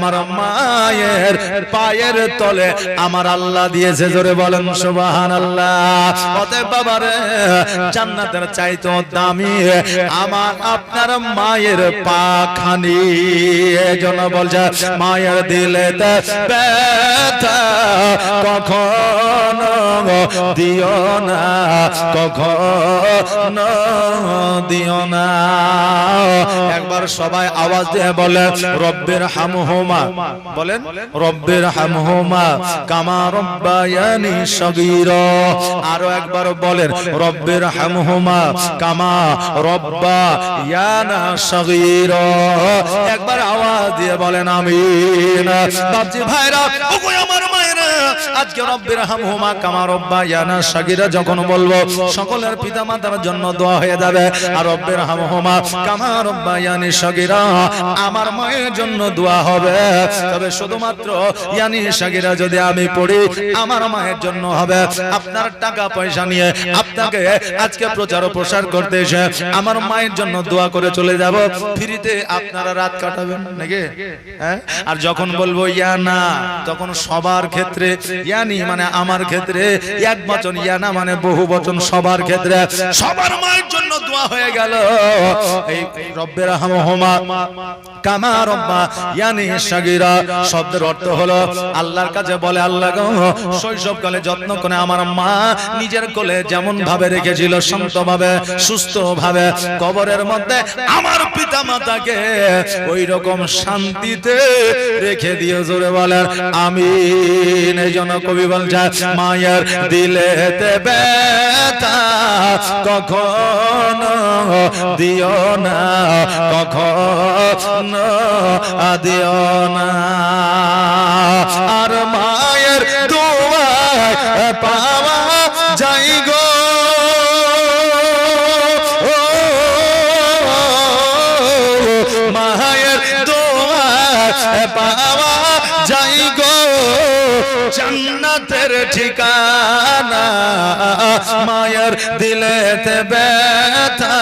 আমার মায়ের পায়ের তলে আমার আল্লাহ দিয়েছে। জোরে বলেন সুবহানাল্লাহ। অতএব বাবারে, জান্নাতের চাইতেও দামি আমার আপনার মায়ের পাখানি। এজন্য বলছে মায়ের দিলেতে ব্যথা কখনো দিও না, কখনো দিও না। একবার সবাই আওয়াজ দিয়ে বলেন রব্বির হামহুমা, বলেন রব্বির হামহুমা কামা রব্বায়ানি সগীরা। আরো একবার বলেন রব্বির হামহুমা কামা রব্বায়ানা সগীরা। একবার আওয়াজ দিয়ে বলেন আমিন। বাপজি ভাইরা, ওগো আমার মায়েরা, আজকে রব্বির হামহুমা কামা রব্বায়ানা সগীরা যখন বলবো, সকলের পিতামাতার জন্য দোয়া হয়ে যাবে। আর রব্বির হামহুমা কামা রব্বায়ানি সগীরা আমার মায়ের জন্য দোয়া হবে। তবে শুধুমাত্র ইয়ানি সগীরা যদি আমি পড়ি, আমার মায়ের জন্য হবে। আপনার টাকা পয়সা নিয়ে আপনাকে আজকে প্রচার ও প্রসার করতে এসে আমার মায়ের জন্য দোয়া করে চলে যাব, ফ্রিতে আপনারা রাত কাটাবেন নাকি? হ্যাঁ। আর যখন বলবো ইয়ানা, তখন সবার ক্ষেত্রে, ইয়ানি মানে আমার ক্ষেত্রে এক বচন, ইয়ানা মানে বহু বচন, সবার ক্ষেত্রে সবার মায়ের জন্য দোয়া হয়ে গেল। এই রব্বির হামহুমা কামা রব্বায়ানি সগীরা শব্দের অর্থ হলো আল্লাহর কাছে বলে, আল্লাহ গো, শৈশবকালে যত্ন করে আমার মা নিজের কোলে যেমন ভাবে রেখেছিল, শান্ত ভাবে, সুস্থ ভাবে, কবরের মধ্যে আমার পিতা মাতাকে ওই রকম শান্তিতে রেখে দিও। জোরে বলেন আমিন। এই জন্য কবি বলছে মায়ের দিলেতে ব্যথা কখনো দিও না, কখনো দিও না। আর মায়ের দোয়া পাওয়া যাই গো, মায়ের দোয়া পাওয়া যাই গো, জান্নাতের ঠিকানা। মায়ের দিলেতে ব্যথা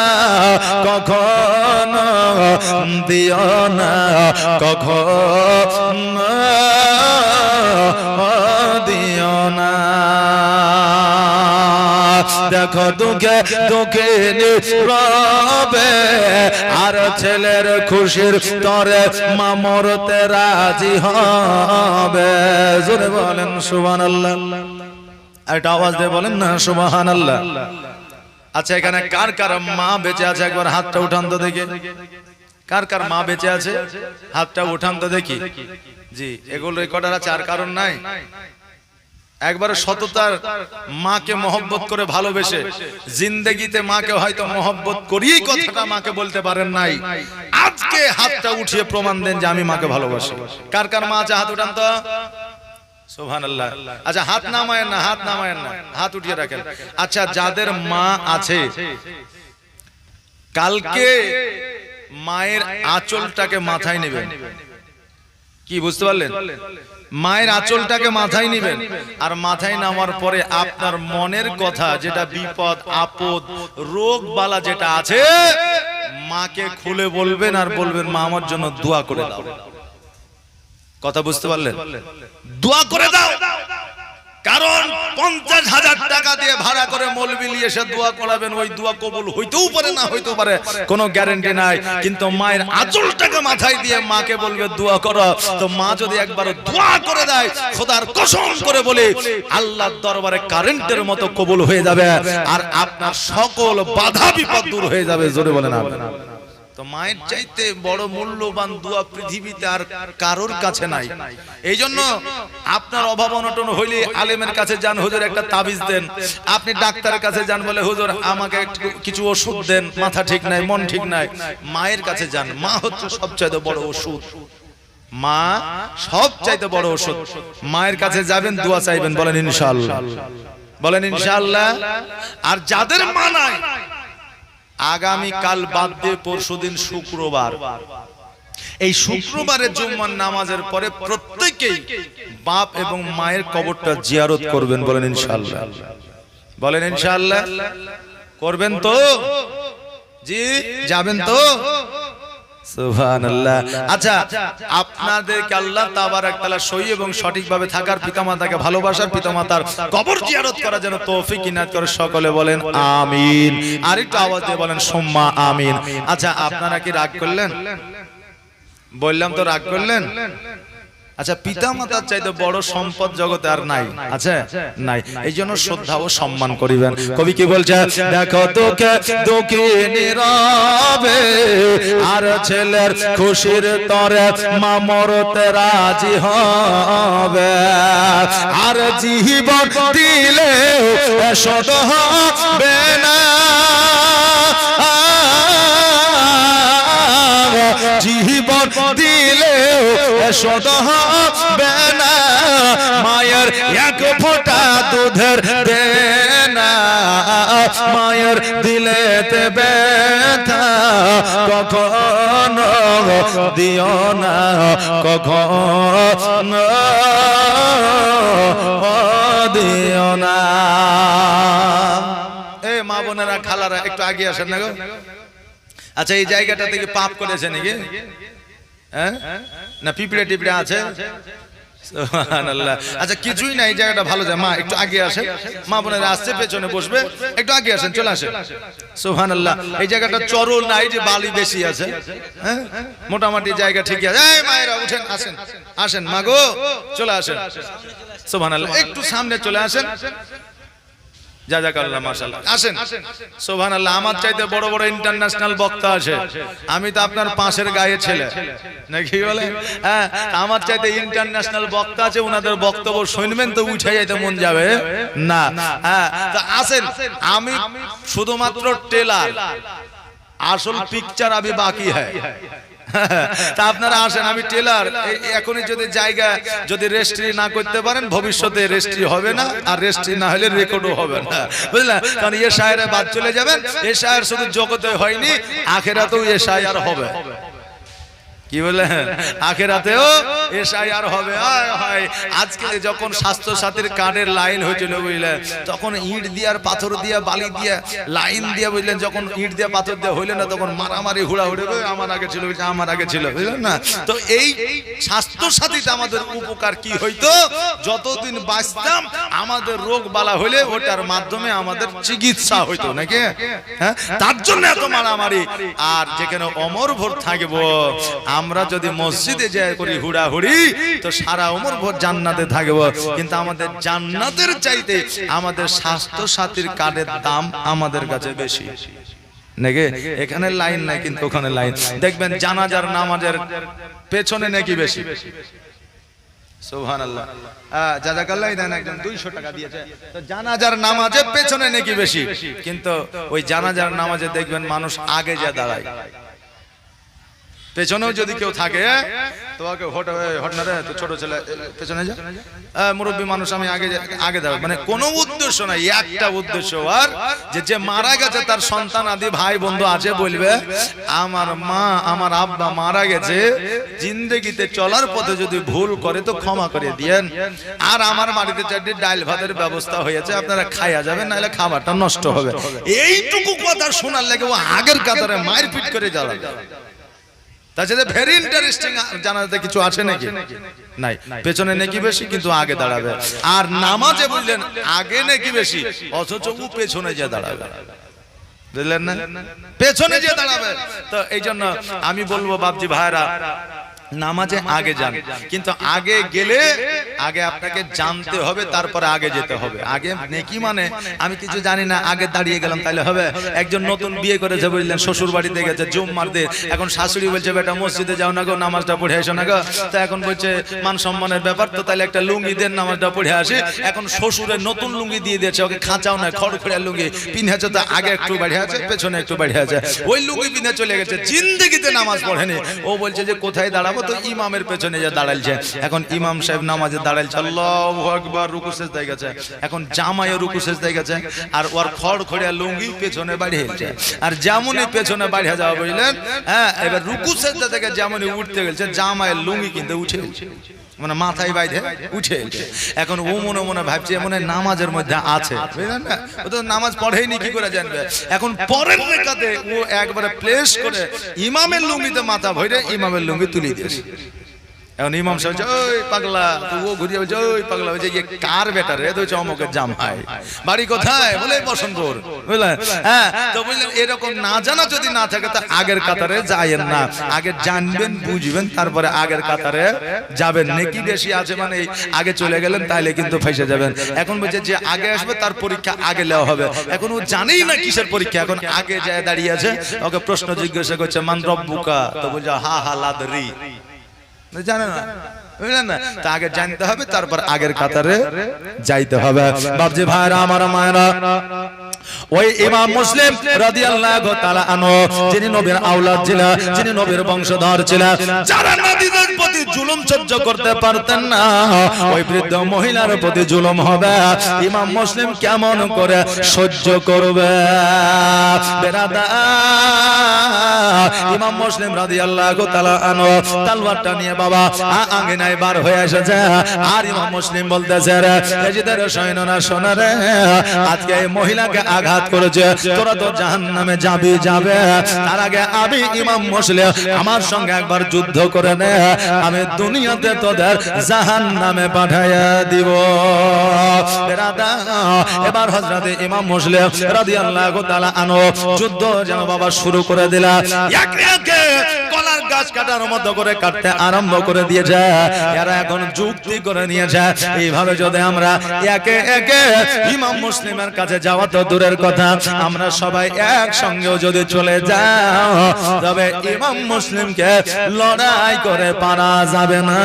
কখনো দিও না, কখনো দিও না। দেখো দুঃখে দুঃখে রবে, আর ছেলের খুশির তরে মা মরতে রাজি হবে। জোরে বলেন সুবহানাল্লাহ। একটা আওয়াজ দিয়ে বলেন না সুবহানাল্লাহ। আচ্ছা, এখানে কার কার মা বেঁচে আছে একবার হাতটা উঠান তো দেখি। কার কার মা বেঁচে আছে হাতটা উঠান তো দেখি। জি, এগুলো রেকর্ডার আছে, আর কারণ নাই। একবারে সততার মাকে মহব্বত করে ভালোবেসে জিন্দেগিতে মাকে হয়তো মহব্বত করিয়েই কথাটা মাকে বলতে পারেন নাই, আজকে হাতটা উঠিয়ে প্রমাণ দেন যে আমি মাকে ভালোবাসি। কার কার মা আছে হাত উঠান তো। সুবহানাল্লাহ। আচ্ছা, হাত নামায়েন না, হাত নামায়েন না, হাত উঠিয়ে রাখেন। আচ্ছা, যাদের মা আছে কালকে মায়ের আঁচলটাকে মাথায় নেবেন। কি বুঝতে পারলেন? মায়ের আঁচলটাকে মাথায় নেবেন, আর মাথায় নামার পরে আপনার মনের কথা, যেটা বিপদ আপদ রোগ বালা যেটা আছে, মাকে খুলে বলবেন আর বলবেন মা আমার জন্য দোয়া করে দাও। কথা বুঝতে পারলেন? দোয়া করে দাও। কারণ 50,000 টাকা দিয়ে ভাড়া করে মৌলবি নিয়ে এসে দোয়া করাবেন, ওই দোয়া কবুল হইতেও পারে না হইতেও পারে, কোনো গ্যারান্টি নাই। কিন্তু মায়ের আঁচলটাকে মাথায় দিয়ে মাকে বলবে দোয়া করো, তো মা যদি একবার দোয়া করে দেয়, খোদার কসম করে বলে আল্লাহর দরবারে কারেন্টের মতো কবুল হয়ে যাবে, আর আপনার সকল বাধা বিপদ দূর হয়ে যাবে। জোরে বলেন আমিন। তো মায়ের চাইতে বড় মূল্যবান দোয়া পৃথিবীতে আর কারোর কাছে নাই। এই জন্য আপনার অভাব অনটন হইলে আলেমের কাছে যান, হুজুর একটা তাবিজ দেন। আপনি ডাক্তারের কাছে যান, বলে হুজুর আমাকে কিছু ওষুধ দেন, মাথা ঠিক নাই, মন ঠিক নাই। মায়ের কাছে যান, মা হচ্ছে সবচাইতে বড় ওষুধ। মা সবচাইতে বড় ওষুধ। মায়ের কাছে যাবেন, দোয়া চাইবেন, বলেন ইনশাআল্লাহ, বলেন ইনশাআল্লাহ। আর যাদের মা নাই, আগামী কাল বাদ দিয়ে পরশুদিন শুক্রবার, এই শুক্রবারের জুম্মার নামাজের পরে প্রত্যেকেই বাপ এবং মায়ের কবরটা জিয়ারত করবেন, বলেন ইনশাআল্লাহ, বলেন ইনশাআল্লাহ। করবেন তো? জি, যাবেন তো? সুবহানাল্লাহ। আচ্ছা, আপনাদেরকে আল্লাহ তাবারক তাআলা সহি এবং সঠিকভাবে থাকার, পিতামাতাকে ভালোবাসার, পিতামাতার কবর জিয়ারত করার জন্য তৌফিক ইনায়াত করে। সকলে বলেন আমিন। আরেকটু আওয়াজ দিয়ে বলেন সুম্মা আমিন। আচ্ছা, আপনারা কি রাগ করলেন? বললাম তো রাগ করলেন। আচ্ছা, পিতা মাতার চাইতে বড় সম্পদ জগতে আর নাই, আছে নাই? এই জন্য শ্রদ্ধা ও সম্মান করিবেন। কবি কি বলছে? দেখো তোকে দুঃখী নীরবে, আর ছেলের খুশির তরে মা মরতে রাজি হবে, আর জীবন দিলে শত হবে না, জীবন দিলেও শত হবে না, মায়ের এক ফোঁটা দুধের দেনা, মায়ের দিলেতে ব্যথা কখনো দিও না, কখনো দিও না। এ মা বোনেরা, খালারা, একটু আগে আসেন না গো। আচ্ছা, এই জায়গাটা থেকে পাপ করেছে নাকি? হ্যাঁ, না পিঁপড়ে টিপড়ে আছে? সুবহানাল্লাহ। আচ্ছা, কিছুই না, এই জায়গাটা ভালো যায়। মা একটু আগে আসেন, মা বোনেরা আসছে, পেছনে বসবে, একটু আগে আসেন, চলে আসেন। সুবহানাল্লাহ। এই জায়গাটা চরল নাই যে বালি বেশি আছে, হ্যাঁ, মোটামুটি জায়গা ঠিকই আছে। এই মায়েরা উঠেন, আসেন, আসেন মা গো, চলে আসেন। সুবহানাল্লাহ। একটু সামনে চলে আসেন। জাযাকাল্লাহ, মাশাআল্লাহ। আসেন। সুবহানাল্লাহ। আমার চাইতে বড় বড় ইন্টারন্যাশনাল বক্তা আছে। আমি তো আপনার পাশের গায়ে ছেলে, নাকি বলে? হ্যাঁ, আমার চাইতে ইন্টারন্যাশনাল বক্তা আছে। ওনাদের বক্তব্য শুনবেন তো উঠে যাইতে মন যাবে না। হ্যাঁ, তো আসেন। আমি শুধুমাত্র টেলার, আসল পিকচার আবি বাকি হ্যায়। তা আপনারা আসেন, আমি টেলার। এখনই যদি জায়গা যদি রেজিস্ট্রি না করতে পারেন, ভবিষ্যতে রেজিস্ট্রি হবে না, আর রেজিস্ট্রি না হলে রেকর্ডও হবে না, বুঝলেন? কারণ এ শায়ের বাদ চলে যাবেন। এ শায়ের শুধু জগতে হয়নি, আখেরাতেও এ শায়ের হবে। কি বলেন? আখেরাতেও এসআইআর হবে। আজকে যখন স্বাস্থ্য সাথীর কার্ডের লাইন হয়েছিল, বুঝলেন, তখন ইট দিয়ে আর পাথর দিয়ে বালি দিয়ে লাইন দিয়ে, বুঝলেন, যখন ইট দিয়ে পাথর দিয়ে হইল না, তখন মারামারি হুড়াহুড়ি, আমার আগে ছিল, আমার আগে ছিল, বুঝলেন না? তো এই স্বাস্থ্য সাথীতে আমাদের উপকার কি হইতো? যতদিন বাঁচতাম আমাদের রোগ বালা হইলে ওটার মাধ্যমে আমাদের চিকিৎসা হইতো, নাকি? হ্যাঁ, তার জন্য এত মারামারি। আর যেখানে অমর ভোর থাকবো, আমরা যদি মসজিদে যাই করি হুড়াহুড়ি, তো সারা উমর ভর জান্নাতে থাকবো। কিন্তু আমাদের জান্নাতের চাইতে আমাদের স্বাস্থ্য সাথীর কার্ডের দাম আমাদের কাছে বেশি, নাকি? এখানে লাইন নাই, কিন্তু ওখানে লাইন। দেখবেন জানাজার নামাজের পেছনে নাকি বেশি। সুবহানাল্লাহ। জাযাকাল্লাহ। দেন একজন 200 টাকা দিয়েছে। তো জানাজার নামাজের পেছনে নাকি বেশি, কিন্তু ওই জানাজার নামাজে দেখবেন মানুষ আগে যা দাঁড়ায়। পেছনেও যদি কেউ থাকে, তোমাকে হটনারে তো ছোট ছেলে পেছনে যা, মুরব্বী মানুষ আমি আগে দাঁড়াবো। মানে কোনো উদ্দেশ্য নাই, একটা উদ্দেশ্য, আর যে মারা গেছে তার সন্তান আদি ভাই বন্ধু আছে, বলবে আমার মা আমার আব্বা মারা গেছে, জিন্দেগিতে চলার পথে যদি ভুল করে তো ক্ষমা করে দিয়েন, আর আমার বাড়িতে 4টি ডাল ভাতের ব্যবস্থা হয়েছে, আপনারা খাইয়া যাবেন, নাহলে খাবারটা নষ্ট হবে। এইটুকু কথা শোনার লাগে ও আগের কাতারে মায়ের পিট করে যাবে। তাছাড়া ভেরি ইন্টারেস্টিং জানাতে কিছু আছে নাকি? নাই। পেছনে নাকি বেশি, কিন্তু আগে দাঁড়াবে। আর নামাজে বুঝলেন আগে নাকি বেশি, অথচ ও পেছনে যে দাঁড়াবে, বুঝলেন না? পেছনে যে দাঁড়াবে। তো এই জন্য আমি বলবো বাপজি ভাইরা, নামাজে আগে যান, কিন্তু আগে গেলে আগে আপনাকে জানতে হবে, তারপরে আগে যেতে হবে। আগে নেকি মানে আমি কিছু জানি না, আগে দাঁড়িয়ে গেলাম তাহলে হবে? একজন নতুন বিয়ে করেছে, বুঝলেন, শ্বশুর বাড়িতে গেছে জুম্মার দিন, এখন শাশুড়ি বলছে বেটা মসজিদে যাও না গো, নামাজটা পড়ে আসো না গো। তো এখন বলছে মান সম্মানের ব্যাপার, তো তাহলে একটা লুঙ্গি দেন, নামাজটা পড়ে আসে। এখন শ্বশুরের নতুন লুঙ্গি দিয়ে দিয়েছে, ওকে খাঁচাও না, খড়খড়িয়া লুঙ্গি পিনেছে, তো আগে একটু বাড়িয়ে আছে, পেছনে একটু বাড়িয়ে আছে, ওই লুঙ্গি পিনে চলে গেছে, জিন্দেগিতে নামাজ পড়েনি। ও বলছে যে কোথায় দাঁড়াবো, তো ইমামের পেছনে যে দাঁড়াইছে। এখন ইমাম সাহেব নামাজে দাঁড়াইছে, আল্লাহু আকবার, রুকু সেজদায় গেছে। এখন জামাইও রুকু সেজদায় গেছে, আর ওর খড়খড়িয়া লুঙ্গি পেছনে বাড়িয়েছে। আর যেমনই পেছনে বাড়িয়ে যাওয়া বুঝলেন, হ্যাঁ, এবার রুকু সেজদা থেকে যেমনই উঠতে গেছে, জামাইয়ের লুঙ্গি কিন্তু উঠে গেছে, মানে মাথায় বাইরে উঠে গেছে। এখন ও মনে মনে ভাবছে মনে নামাজের মধ্যে আছে, বুঝলেন না, ও তো নামাজ পড়েইনি, কি করে জানবে। এখন পরের রেখাতে ও একবারে প্লেস করে ইমামের লুঙ্গিতে মাথা ভরে ইমামের লুঙ্গি তুলে দিয়েছে। এখন ইমাম সাহেব বলছে, ওই পাগলা, তো ও ঘুরিয়ে বলছে, ওই পাগলা, বলছে ইয়ে কার বেটা রে, তো চমকের জামাই, বাড়ি কোথায়, বলে বসন্তপুর, বুঝলেন। হ্যাঁ, তো বুঝলেন, এরকম না জানা যদি না থাকে তো আগের কাতারে যায়েন না, আগে জানবেন বুঝবেন তারপরে আগের কাতারে যাবেন। নেকি বেশি আছে মানে আগে চলে গেলেন তাহলে কিন্তু ফেসে যাবেন। এখন বলছে যে আগে আসবে তার পরীক্ষা আগে নেওয়া হবে। এখন ও জানেই না কিসের পরীক্ষা, এখন আগে যায় দাঁড়িয়ে আছে, ওকে প্রশ্ন জিজ্ঞাসা করছে মান রব্বুকা, তো বলছে হা হা লাদরি, জানে না, বুঝলেন না, তা আগে জানতে হবে তারপর আগের কাতারে যাইতে হবে। বাপজি ভাইরা, আমার মায়েরা, ওই ইমাম মুসলিম রাদিয়াল্লাহু তাআলা আনহু, যিনি নবীর আওলাদ ছিলেন, যিনি নবীর বংশধর ছিলেন, যারা নবীদের প্রতি জুলুম সহ্য করতে পারতেন না, ওই বৃদ্ধ মহিলার প্রতি জুলুম হবে, ইমাম মুসলিম কেমন করে সহ্য করবে? বেরাদা, ইমাম মুসলিম রাদিয়াল্লাহু তাআলা আনহু তলোয়ারটা নিয়ে বাবা আঙ্গিনায় বার হয়ে এসেছে, আর ইমাম মুসলিম বলতেছে, রে এজিদের সৈন্যরা শোনা রে, আজকে এই মহিলাকে আঘাত করেছে, তোরা তো জাহান্নামে যাবি, যাবে, তার আগে আমি ইমাম মুসলিম আমার সঙ্গে একবার যুদ্ধ করে নে, আমি দুনিয়াতে তোদের জাহান্নামে পাঠাইয়া দিব। এবার হযরত ইমাম মুসলিম রাদিয়াল্লাহু তাআলা আনহু যুদ্ধ যেন বাবা শুরু করে দিলা, একে একে কলার গাছ কাটার মতো করে কাটতে আরম্ভ করে দিয়েছে। এরা এখন যুক্তি করে নিয়েছে, এইভাবে যদি আমরা একে একে ইমাম মুসলিমের কাছে যাওয়া তো দূরের কথা, আমরা সবাই একসঙ্গেও যদি চলে যাও, তবে ইমাম মুসলিমকে লড়াই করে পারা যাবে না।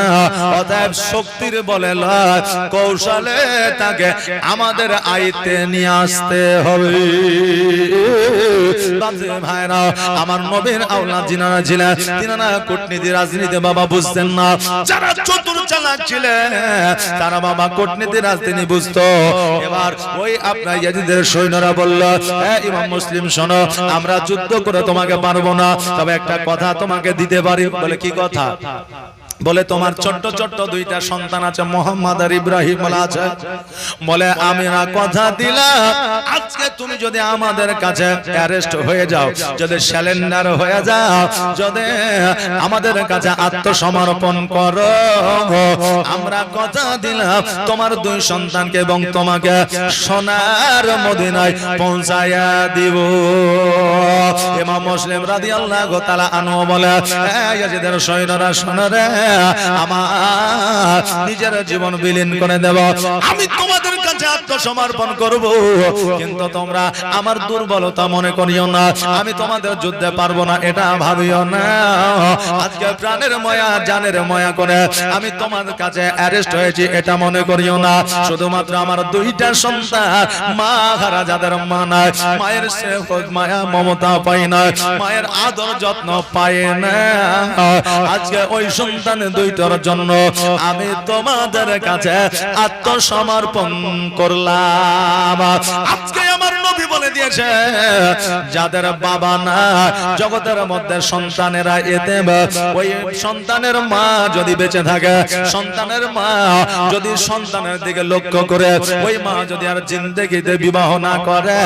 অতএব শক্তির বলে লয়, কৌশলে তাকে আমাদের আয়ত্তে নিয়ে আসতে হবে। ভাইরা, আমার নবীর আওলাদ যিনারা ছিলেন, তিনারা কূটনীতি রাজনীতি বাবা বুঝতেন না। যারা চতুর চালাক ছিলেন তারা বাবা কূটনীতি রাজনীতি বুঝতো। এবার ওই আপনার ইয়াজিদের সৈন্যরা বলল, ইমাম মুসলিম শোনো, আমরা যুদ্ধ করে তোমাকে পারবো না, তবে একটা কথা তোমাকে দিতে পারি। বলে কি কথা? বলে তোমার ছোট্ট ছোট্ট দুইটা সন্তান আছে, মোহাম্মদ আর ইব্রাহিম আছে। বলে আমি না কথা দিলাম, আজকে তুমি যদি আমাদের কাছে অ্যারেস্ট হয়ে যাও, যদি স্যালেন্ডার হয়ে যাও, যদি আমাদের কাছে আত্মসমর্পণ করো, আমরা কথা দিলাম তোমার দুই সন্তানকে এবং তোমাকে সোনার মদিনায় পৌঁছায়া দিব। ইমাম মুসলিম রাদিয়াল্লাহু তাআলা আনহু বলে, ইয়াজিদের সৈন্যরা শোনো রে, আমার নিজের জীবন বিলীন করে দেব, আমি তোমাদের কাছে আত্মসমর্পণ করব, কিন্তু তোমরা আমার দুর্বলতা মনে করিও না, আমি তোমাদের যুদ্ধে পারবো না এটা ভাবিও না। আজকে প্রাণের মায়া জানের মায়া করে আমি তোমার কাছে অ্যারেস্ট হয়েছি এটা মনে করিও না। শুধুমাত্র আমার দুইটা সন্তান, মা হারা যাদের মা নাই, মায়ের মায়া মমতা পায় না, মায়ের আদর যত্ন পায় না, আজকে ওই সন্তান দুইটার জন্য আমি তোমাদের কাছে আত্মসমর্পণ করলাম। আজকে আমার নবী বলে দিয়েছে, যাদের বাবা না জগতের মধ্যে সন্তানেরা এতিম, ওই সন্তানের মা যদি বেঁচে থাকে, সন্তানের মা যদি সন্তানের দিকে লক্ষ্য করে, ওই মা যদি আর জিন্দেগিতে বিবাহ না করে,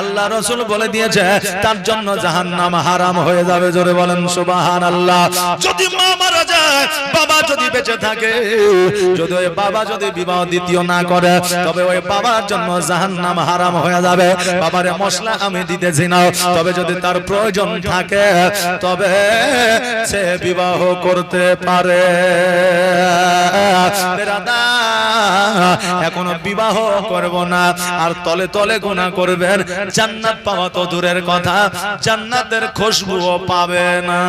আল্লাহ রাসূল বলে দিয়েছে তার জন্য জাহান্নাম হারাম হয়ে যাবে। জোরে বলেন সুবহানাল্লাহ। যদি মা মারা যায়, বাবা যদি বেঁচে থাকে, যদি ওই বাবা যদি বিবাহ দ্বিতীয় না করে, তবে ওই বাবার জন্য জাহান্নাম হারাম হয়ে যাবে। বাবারে মশলা আমি দিতেছি না, তবে যদি তার প্রয়োজন থাকে তবে সে বিবাহ করতে পারে। এখনো বিবাহ করব না। আর তলে তলে গুনাহ করবেন, জান্নাত পাওয়া তো দূরের কথা, জান্নাতের খুশবুও পাবে না।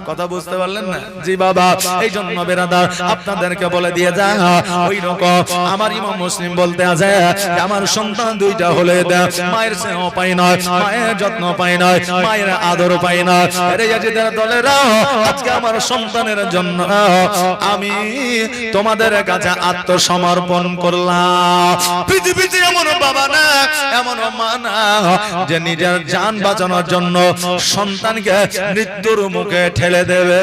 কথা বুঝতে পারলেন না? জি বাবা, এই জন্য বেরাদার আপনাদেরকে বলে দিয়ে যা, ওই রকম আমার ইমাম মুসলিম বলতে আছে আমার সন্তান দুইটা হলে মায়ের স্নেহ পাই নয়, মায়ের যত্ন পাই নয়, মায়ের আদর পাই নয়। আরে ইয়াজিদের দলেরা, আজকে আমার সন্তানের জন্য আমি তোমাদের কাছে আত্মসমর্পণ করলাম। পৃথিবীতে এমন বাবা না, এমন মা না যে নিজের জান বাঁচানোর জন্য সন্তানকে মৃত্যুর মুখে ঠেলে দেবে।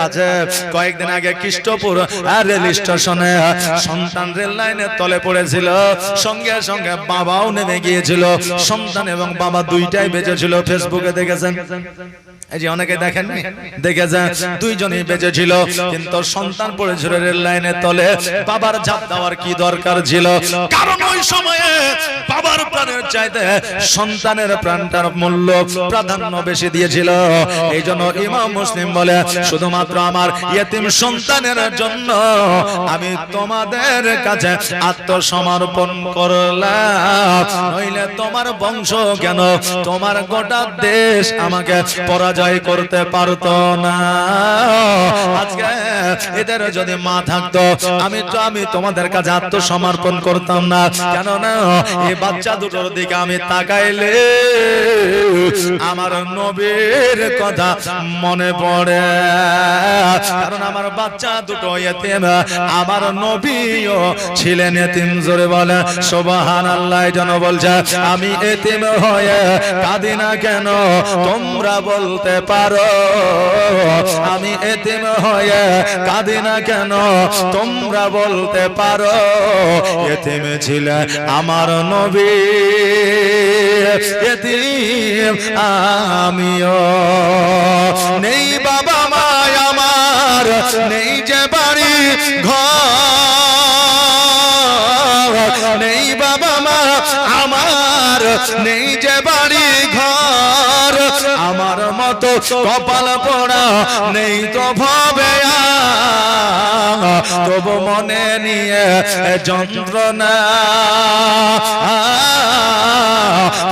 আচ্ছা, কয়েকদিন আগে কৃষ্টপুর রেল স্টেশনে সন্তান রেল লাইনের তলে পড়েছিল, সঙ্গে সঙ্গে বাবাও নেমে গিয়েছিল, সন্তান এবং বাবা দুইটাই বেঁচে ছিল। ফেসবুকে দেখেছেন? এই যে অনেকে দেখেননি, দেখেছেন দুইজনই বেঁচে ছিল, কিন্তু সন্তান পড়েছিল রেল লাইনের তলে। বাবার ঝাঁপ দেওয়ার কি দরকার ছিল? কারণ ওই সময়ে বাবার প্রাণের চাইতে সন্তানের প্রাণটার মূল্য প্রাধান্য বেশি দিয়েছিল। এই জন্য ইমাম মুসলিম বলে শুধুমাত্র আমার ইয়েতিম সন্তানের জন্য আমি তোমাদের কাছে আত্মসমর্পণ করলাম, নইলে তোমার বংশ কেন, তোমার গোটা দেশ আমাকে পরাজয় করতে পারতো না। আজকে এদের যদি মা থাকতো আমি তোমাদের কাছে আত্মসমর্পণ করতাম না। কেন না, এই বাচ্চা দুটোর দিকে আমি তাকাইলে আমার নবীর কথা মনে পড়ে। কারণ আমার বাচ্চা দুটো এতিম, আমার নবীও ছিলেন এতিম। জোরে বলে সুবহানাল্লাহ। যেন বলছে আমি এতিম হয়ে কাঁদি না কেন, তোমরা বলতে পারো আমি এতিম হয়ে কাঁদি না কেন, তোমরা বলতে পারো এতিম ছিলেন আমার নবী, এতিম আমিও। নেই বাবা মা আমার, নেই যে বাড়ি ঘর, নেই বাবা মা আমার, নেই যে বাড়ি ঘর, আমার মতো কপাল পোড়া নেই তো ভবে, তবু মনে নিয়ে যন্ত্রণা,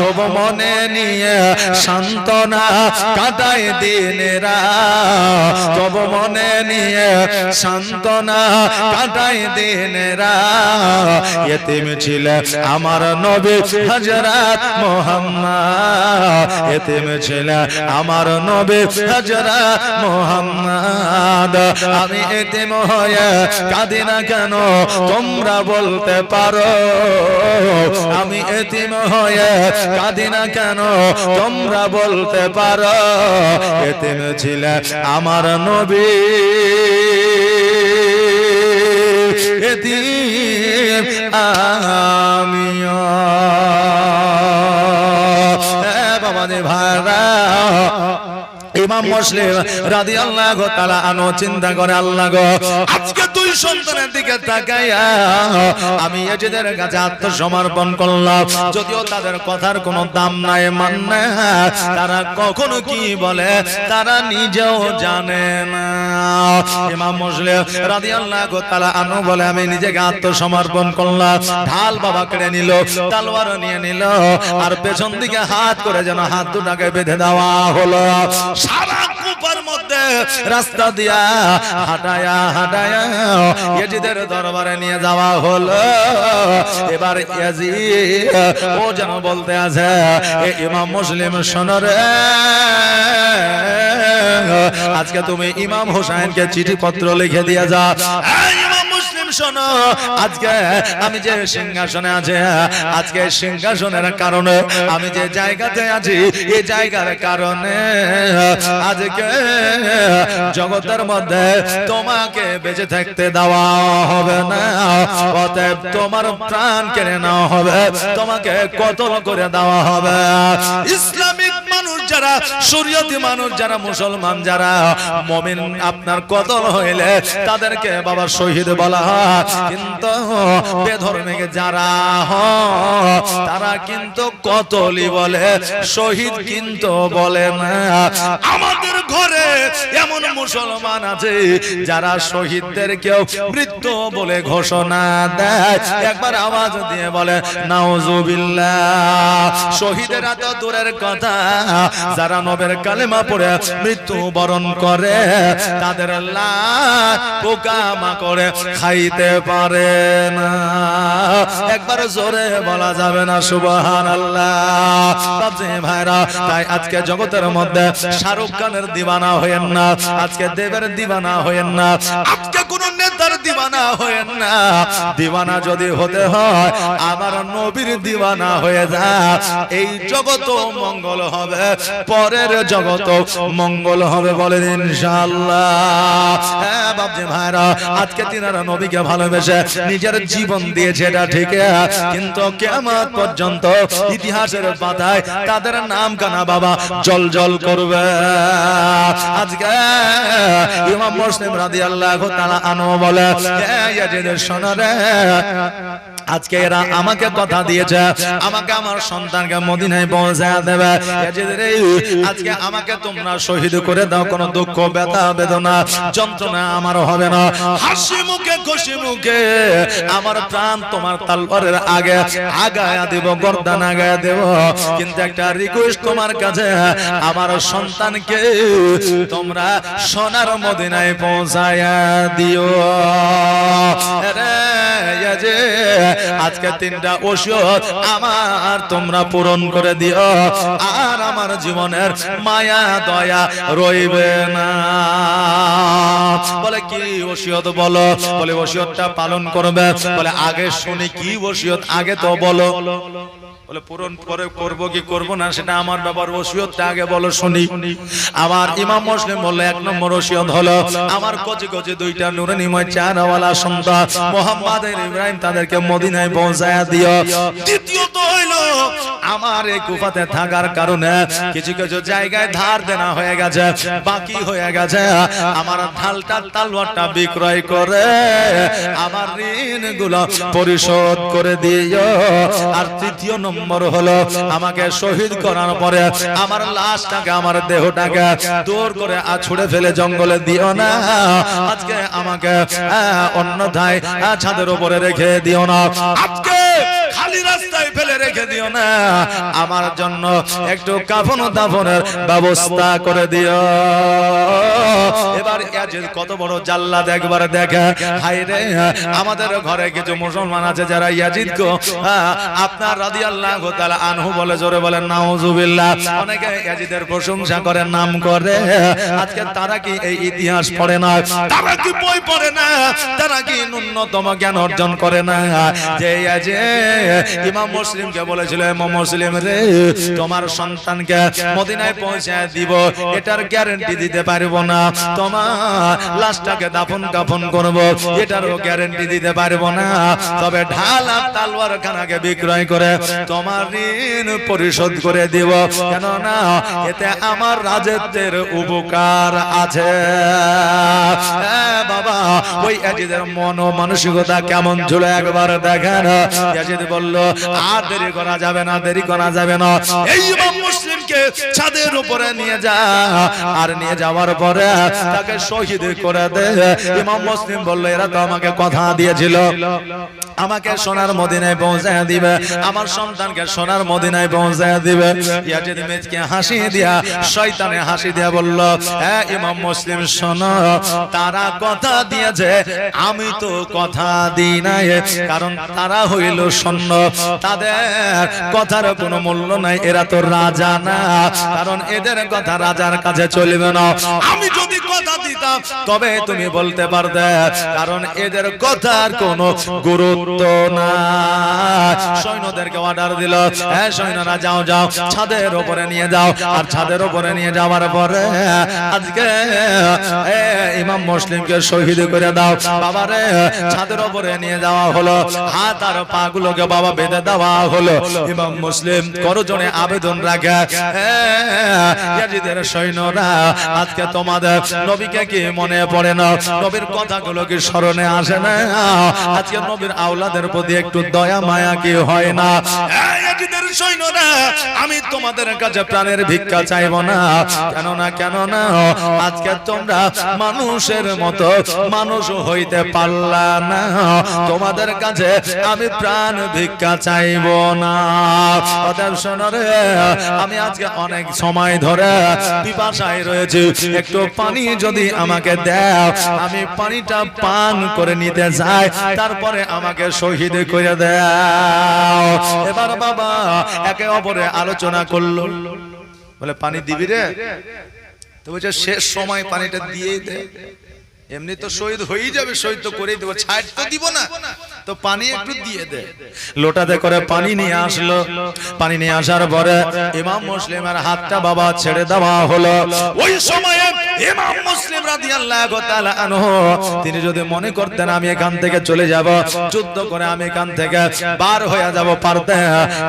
তবু মনে নিয়ে সান্ত্বনা কাটাই দিনেরা, তবু মনে নিয়ে সান্ত্বনা কাটাই দিনেরা। এতিম ছিলেন আমার নবী হযরত মুহাম্মদ, এতিম ছিলেন আমার নবী হযরত মুহাম্মদ। আমি এতিম হয়ে কাঁদি না কেন, তোমরা বলতে পারো আমি এতিম হয়ে কাঁদি না কেন, তোমরা বলতে পারো এতিম ছিলেন আমার নবী, এতিম আমিও। বাবাদের ভাইরা, ইমাম মুসলিম রাদিয়াল্লাহু তাআলা আনহু চিন্তা করে, আল্লাহ গো, আজকে দুই সন্তানের দিকে তাকাইয়া আমি এদের কাছে আত্মসমর্পণ করলাম। যদিও তাদের কথার কোনো দাম নাই, মান নাই, তারা কখনো কি বলে তারা নিজেও জানে না। ইমাম মুসলিম রাদিয়াল্লাহু তাআলা আনহু বলে আমি নিজেকে আত্মসমর্পণ করলাম। ঢাল বাবা কেড়ে নিল, তলোয়ার নিয়ে নিল, আর পেছন দিকে হাত করে যেন হাত দুটাকে বেঁধে দেওয়া হলো। সারা কুপার মধ্যে রাস্তা দিয়া হাঁটায়া হাঁটায়া ইয়াজিদের দরবারে নিয়ে যাওয়া হলো। এবার ইয়াজিদ ও যেন বলতে আছে, ইমাম মুসলিম শোনো রে, আজকে তুমি ইমাম হোসেনকে চিঠিপত্র লিখে দিয়ে যা। ইমাম মুসলিম শোনো, আজকে আমি যে সিংহাসনে আছি, আজকে সিংহাসনের কারণে আমি যে জায়গাতে আছি, এই জায়গার কারণে আজকে জগতের মধ্যে তোমাকে বেঁচে থাকতে দেওয়া হবে না, অতএব তোমার প্রাণ কেড়ে নেওয়া হবে, তোমাকে কতল করে দেওয়া হবে। ইসলামিক মানুষ যারা, শরীয়তি মানুষ যারা, মুসলমান যারা, মুমিন আপনার কতল হইলে তাদেরকে বাবা শহীদ বলা হয়। কিন্তু বেধর্মী যারা তারা কিন্তু কতলই বলে, শহীদ কিন্তু বলে না। আমাদের ঘরে এমন মুসলমান আছে যারা শহীদদেরকেও মৃত্যু বলে ঘোষণা দেয়। একবার আওয়াজ দিয়ে বলে নাউজুবিল্লাহ। শহীদেরা তো দূরের কথা, যারা নবের কালেমা পড়ে মৃত্যু বরণ করে তাদের লাশ পোকামাকড়ে খাইতে পারে না। একবার জোরে বলা যাবে না সুবহানাল্লাহ। ভাইরা, তাই আজকে জগতের মধ্যে শাহরুখ খানের দিওয়ানা হয়েন না, আজকে দেবের দিওয়ানা হয়েন না, আজকে কোন নেতার দিওয়ানা হয়েন না। দিওয়ানা যদি হতে হয় আমার নবীর দিওয়ানা হয়ে যায়, এই জগৎ মঙ্গল হবে, পরের জগৎ মঙ্গল হবে, বলেন ইনশাআল্লাহ। হ্যাঁ বাপজি ভাইরা, আজকে তিনারা নবীকে ভালোবেসে নিজের জীবন দিয়েছে, এটা ঠিক, কিন্তু কিয়ামত পর্যন্ত ইতিহাসের পাতায় তাদের নাম কানা বাবা জল জল করবে। আজকে ইমাম মুসলিম রাদিয়াল্লাহু তাআলা আনহু বলে, ইয়াজিদের শোনারে, আজকে এরা আমাকে কথা দিয়েছে, আমাকে আমার সন্তানকে মদিনায় পৌঁছায় দেবে। আজকে আমাকে তোমরা শহীদ করে দাও, কোন দুঃখ ব্যথা বেদনা যন্ত্রণা আমার হবে না। হাসি মুখে খুশি মুখে আমার প্রাণ তোমার তলোয়ারের আগে আগায়া দেব, গর্দান আগায়া দেব। কিন্তু একটা রিকোয়েস্ট তোমার কাছে, আমার সন্তানকে তোমরা সোনার মদিনায় পৌঁছায়া দিও। আজকে তিনটা ওসিয়ত আমার তোমরা পূরণ করে দিও, আর আমার জীবনের মায়া দয়া রইবে না। বলে কি ওসিয়ত বলো? বলে ওসিয়তটা পালন করবে। বলে আগে শুনি কি ওসিয়ত, আগে তো বলো। বলে পূরণ করে করব কি করব না সেটা আমার ব্যাপার, ওসিয়তটা আগে বলো শুনি। আমার ইমাম মুসলিম বলল, এক নম্বর ওসিয়ত হলো আমার কচি কচি দুইটা নূরানিময় চারাওয়ালা সন্তান মুহাম্মদ ইব্রাহিম তাদেরকে মদিনায় পৌঁছায়া দিও। দ্বিতীয়ত হইলো আমার এই কুফাতে থাকার কারণে কিছু কিছু জায়গায় ধার দেনা হয়ে গেছে, বাকি হয়ে গেছে, আমার ঢালটা তালওয়ারটা বিক্রয় করে আমার ঋণগুলো পরিশোধ করে দিও। আর তৃতীয় নম্বর হলো আমাকে শহীদ করার পরে আমার লাশটাকে, আমার দেহটাকে দূর করে ছুড়ে ফেলে জঙ্গলে দিও না। আজকে আমাকে অন্যথায় ছাদের উপরে রেখে দিও না, আজকে খালি রাস্তায় ফেলে রেখে দিও না। আমার জন্য একটু কাফন দাফনের ব্যবস্থা করে দিও। এবার ইয়াজিদ কত বড় জাল্লাদ একবার দেখে। হায় রে, আমাদের ঘরে কিছু মুসলমান আছে যারা ইয়াজিদকে আপনার রাদিয়াল্লাহু তাআলা আনহু বলে, জোরে বলেন নাউজুবিল্লাহ। অনেকে ইয়াজিদের প্রশংসা করে, নাম করে। আজকে তারা কি এই ইতিহাস পড়ে না? তারা কি বই পড়ে না? তারা কি ন্যূনতম জ্ঞান অর্জন করে না? যে ইয়াজিদ ইমাম মুসলিমকে বলেছিল, ইমাম মুসলিম রে, তোমার সন্তানকে মদিনায় পৌঁছায় দিব, এটার গ্যারান্টি দিতে পারবো না। তোমার লাশটাকে দাফন কাফন করব, এটারও গ্যারান্টি দিতে পারবো না। তবে ঢাল আর তালওয়ার খানাকে বিক্রয় করে তোমার ঋণ পরিশোধ করে দিব, কেননা এতে আমার রাজত্বের উপকার আছে। বাবা, ওই ইয়াজিদের মন ও মানসিকতা কেমন ছিল একবার দেখেন। ইয়াজিদ বলল, আর দেরি করা যাবে না, দেরি করা যাবে না, এই ইমাম মুসলিমকে ছাদের উপরে নিয়ে যা, আর নিয়ে যাওয়ার পরে তাকে শহীদ করে দে। ইমাম মুসলিম বলল, এরা তো আমাকে কথা দিয়েছিল আমাকে সোনার মদিনায় পৌঁছায় দিবে, আমার সন্তানকে সোনার মদিনায় পৌঁছায় দিবে। ইয়াজিদ মেজকে হাসি দিয়া, শয়তানে হাসি দিয়া বলল, হ্যাঁ ইমাম মুসলিম শোনো, তারা কথা দিয়েছে, আমি তো কথা দিই নাই, কারণ তারা হইল সৈন্য, তাদের কথার কোনো মূল্য নাই, এরা তো রাজা না, কারণ এদের কথা রাজার কাছে চলবে না। আমি যদি কথা দিতাম তবে তুমি বলতে পারতে, কারণ এদের কথার কোনো গুরুত্ব না। সৈন্যদেরকে অর্ডার দিল, হ্যাঁ সৈন্যরা যাও যাও ছাদের উপরে নিয়ে যাও। আর ছাদের উপরে নিয়ে যাওয়ার পরে আজকে ইমাম মুসলিমকে শহীদ করে দাও। বাবারে, ছাদের উপরে নিয়ে যাওয়া হলো, হাত আর পা গুলোকে বাবা বাবা বেঁধে দেওয়া হলো। ইমাম মুসলিম করজনে আবেদন রাখে, ইয়াজিদের সৈন্যরা আজকে তোমাদের নবীকে কি মনে পড়ে না? নবীর কথাগুলো কি স্মরণে আসে না? আজকে নবীর আওলাদের প্রতি একটু দয়া মায়া কি হয় না? ইয়াজিদের সৈন্যরা আমি তোমাদের কাছে প্রাণের ভিক্ষা চাইব না। কেন না আজকে তোমরা মানুষের মতো মানুষ হইতে পারলা না, তোমাদের কাছে আমি প্রাণ ভিক্ষা চাইব না। অতএব শোনো রে, আমি আজকে অনেক সময় ধরে পিপাসায় রয়েছে, একটু পানি যদি আমাকে দাও, আমি পানিটা পান করে নিতে যাই, তারপরে আমাকে শহীদ করে দাও। এবার বাবা একে অপরে আলোচনা করলো, বলে পানি দিবি রে? তো বলছে শেষ সময় পানিটা দিয়ে দে, এমনি তো শহীদ হয়ে যাবে, শহীদ তো করেই দেবো, ছাড় তো দিব না, তো পানি একটু দিয়ে দে। লোটাতে করে পানি নিয়ে আসলো। পানি নিয়ে আসার পরে ইমাম মুসলিমের হাতটা বাবা ছেড়ে দেওয়া হলো। ওই সময়ে ইমাম মুসলিম রাদিয়াল্লাহু তাআলা আনহু তিনি যদি মনে করতেন আমি এখান থেকে চলে যাব, যুদ্ধ করে আমি এখান থেকে বার হয়ে যাব পারতেন,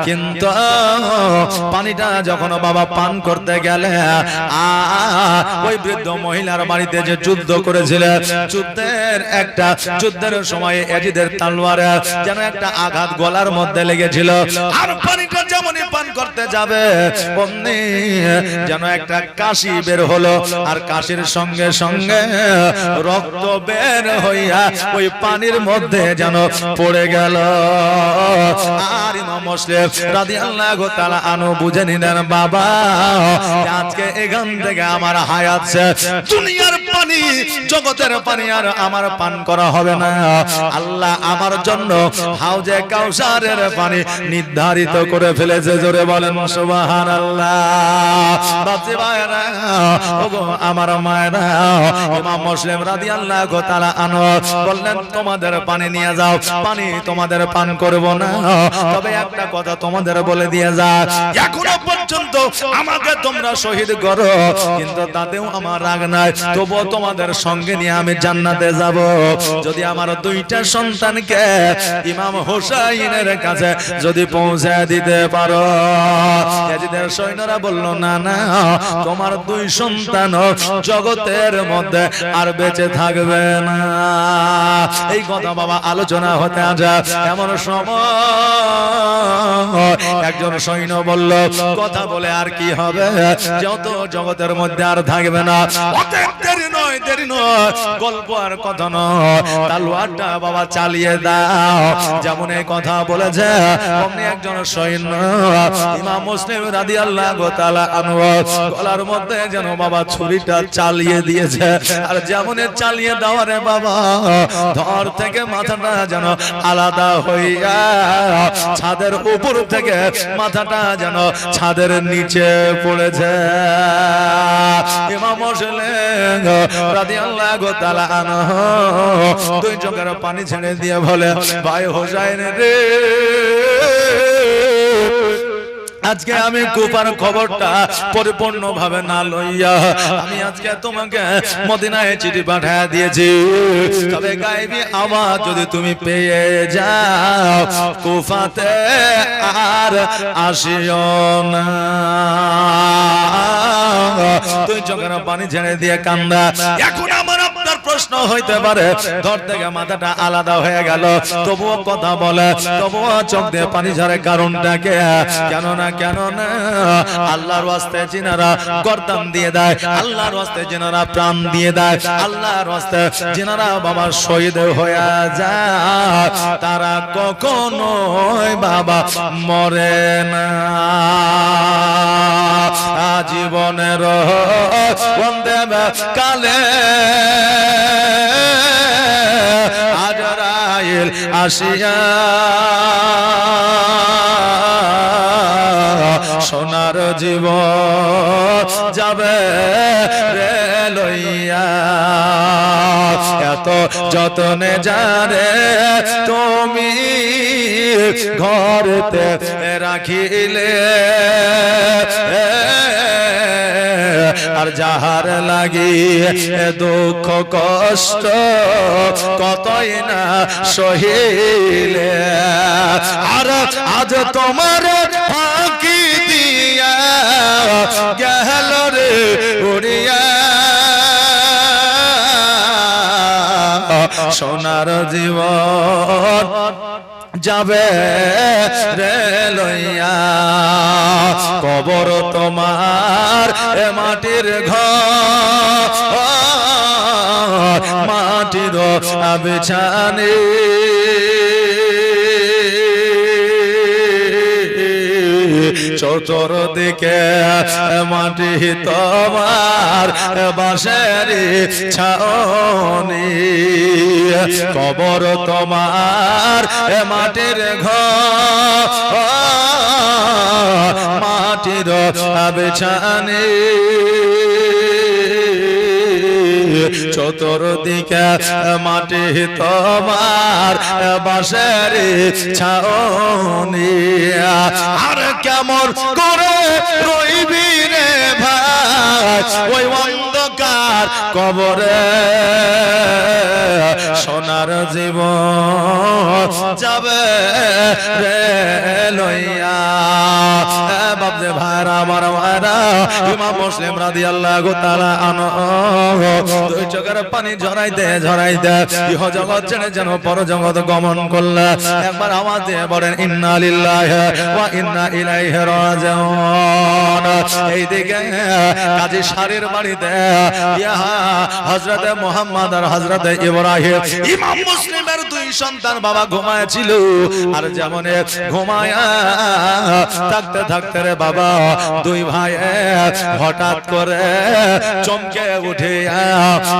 কিন্তু পানিটা যখন বাবা পান করতে গেলে ওই বৃদ্ধ মহিলার বাড়িতে যে যুদ্ধ করেছিল, যুদ্ধের সময় ইয়াজিদের তলোয়ারে যেন একটা আঘাত গলার মধ্যে লেগেছিল, আর পানিটা যেমনই পান করতে যাবে অমনি যেন একটা কাশি বের হলো, আর কাশির সঙ্গে সঙ্গে রক্ত বের হইয়া ওই পানির মধ্যে যেন পড়ে গেল। আর ইমাম মুসলিম রাদিয়াল্লাহু তাআলা আনহু বুঝে নিলেন, বাবা আজকে এখান থেকে আমার হায়াত শেষ, দুনিয়ার পানি জগতের পানি আর আমার পান করা হবে না। আল্লাহ আমার জন্য হাউজে কাউসারের পানি নির্ধারিত করে ফেলেছে। জোরে বলেন সুবহানাল্লাহ। বাপজি ভাইরা, ওগো আমার মায়েরা, ইমাম মুসলিম রাদিয়াল্লাহু তাআলা আনহু বললেন তোমাদের পানি নিয়ে যাও, পানি তোমাদের পান করব না, তবে একটা কথা তোমাদের বলে দিয়ে যা, এখনো পর্যন্ত আমাকে তোমরা শহীদ করো, কিন্তু তাতেও আমার রাগ নাই, তবুও তোমাদের সঙ্গে নিয়ে আমি জান্নাতে যাব, যদি আমার দুইটা সন্তানকে ইমাম হুসাইনের কাছে যদি পৌঁছে দিতে পারো। ইয়াজিদের সৈন্যরা বলল, না না, তোমার দুই সন্তান জগতের মধ্যে আর বেঁচে থাকবে না। এই কথা বাবা আলোচনা হতে আসে, এমন সময় একজন সৈন্য বলল, কথা বলে আর কি হবে, যত জগতের মধ্যে আর থাকবে না, দেরি নয়, গল্প আর কথা নয়, তলোয়ারটা বাবা চালিয়ে দাও। যেমন এই কথা বলেছে অমনি একজন সৈন্য ইমাম মুসলিম রাদিয়াল্লাহু তাআলা আনহু গলার মধ্যে যেন বাবা ছুরিটা চালিয়ে দিয়েছে, আর যেমন চালিয়ে দেওয়ারে বাবা ধর থেকে মাথাটা যেন আলাদা হইয়া ছাদের উপর থেকে মাথাটা যেন ছাদের নিচে পড়েছে। ইমাম মুসলিম রাদিয়াল্লাহু তাআলা আনহু দুই চোখের পানি ছেড়ে দিয়ে বলে, ভাই হোসাইন রে, আজকে আমি কুফার খবরটা পরিপূর্ণ ভাবে না লইয়া আমি আজকে তোমাকে মদিনায় চিঠি পাঠিয়ে দিয়েছি, তবে গায়েবী আওয়াজ যদি তুমি পেয়ে যাও কুফাতে আর আসিও না। তুই চোখের পানি ছেড়ে দিয়ে কান্দা। এখন আমার আপনার প্রশ্ন হইতে পারে, ধর থেকে মাথাটা আলাদা হয়ে গেল, তবুও কথা বলে, তবুও চোখ দিয়ে পানি ঝরে, কারণটাকে কেন না আল্লাহর ওয়াস্তে জিনারা গর্দান দিয়ে দেয়, আল্লাহর ওয়াস্তে জিনারা প্রাণ দিয়ে দেয়, আল্লাহর ওয়াস্তে জিনারা বাবা শহীদ হয়ে যায়, তারা কখনোই বাবা মরে না। জীবনের বন্দে কালে আজরাইল আসিয়া সোনার জীবন যাবে রে লইয়া, এত যতনে যারে তুমি ঘরেতে রাখিলে, আর যাহার লাগি দুঃখ কষ্ট কতই না সহিলে আর আজ তোমার ফাঁকি দিয়া গেল রে উড়িয়া সোনার জীবন যাবে রে লইয়া কবর তোমার এ মাটির ঘর মাটির বিছানে চতুর্দিকে মাটি তোমার বাঁশের ছাউনি কবর তোমার মাটির ঘর মাটির বিছানে চতুর্দিকে মাটি তোমার বাঁশের ছাউনি আর কেমন করে রইবি রে ভাই ওই অন্ধকার কবরে সোনার জীবন যাবে রে লইয়া বাপরে ভাইরা আমার ভাইরা ইমাম মুসলিম রাদিয়াল্লাহু তাআলা আনহু দুই চোখের পানি ঝরাইতে ঝরাইতে ইহ জগৎ ছেড়ে যেন পর জগৎ গমন করলে একবার আওয়াজ দিয়ে বলেন ইন্না লিল্লাহি ওয়া ইন্না ইলাইহি রাজিউন এইদিকে কাজী শারির বাড়িতে ইয়া হযরত মুহাম্মদ আর হযরত ইব্রাহিম ইমাম মুসলিমের দুই সন্তান বাবা ঘুমায়ছিল আর যেমন ঘুমায় থাকতে থাকতে রে বাবা দুই ভাই হঠাৎ করে চমকে উঠে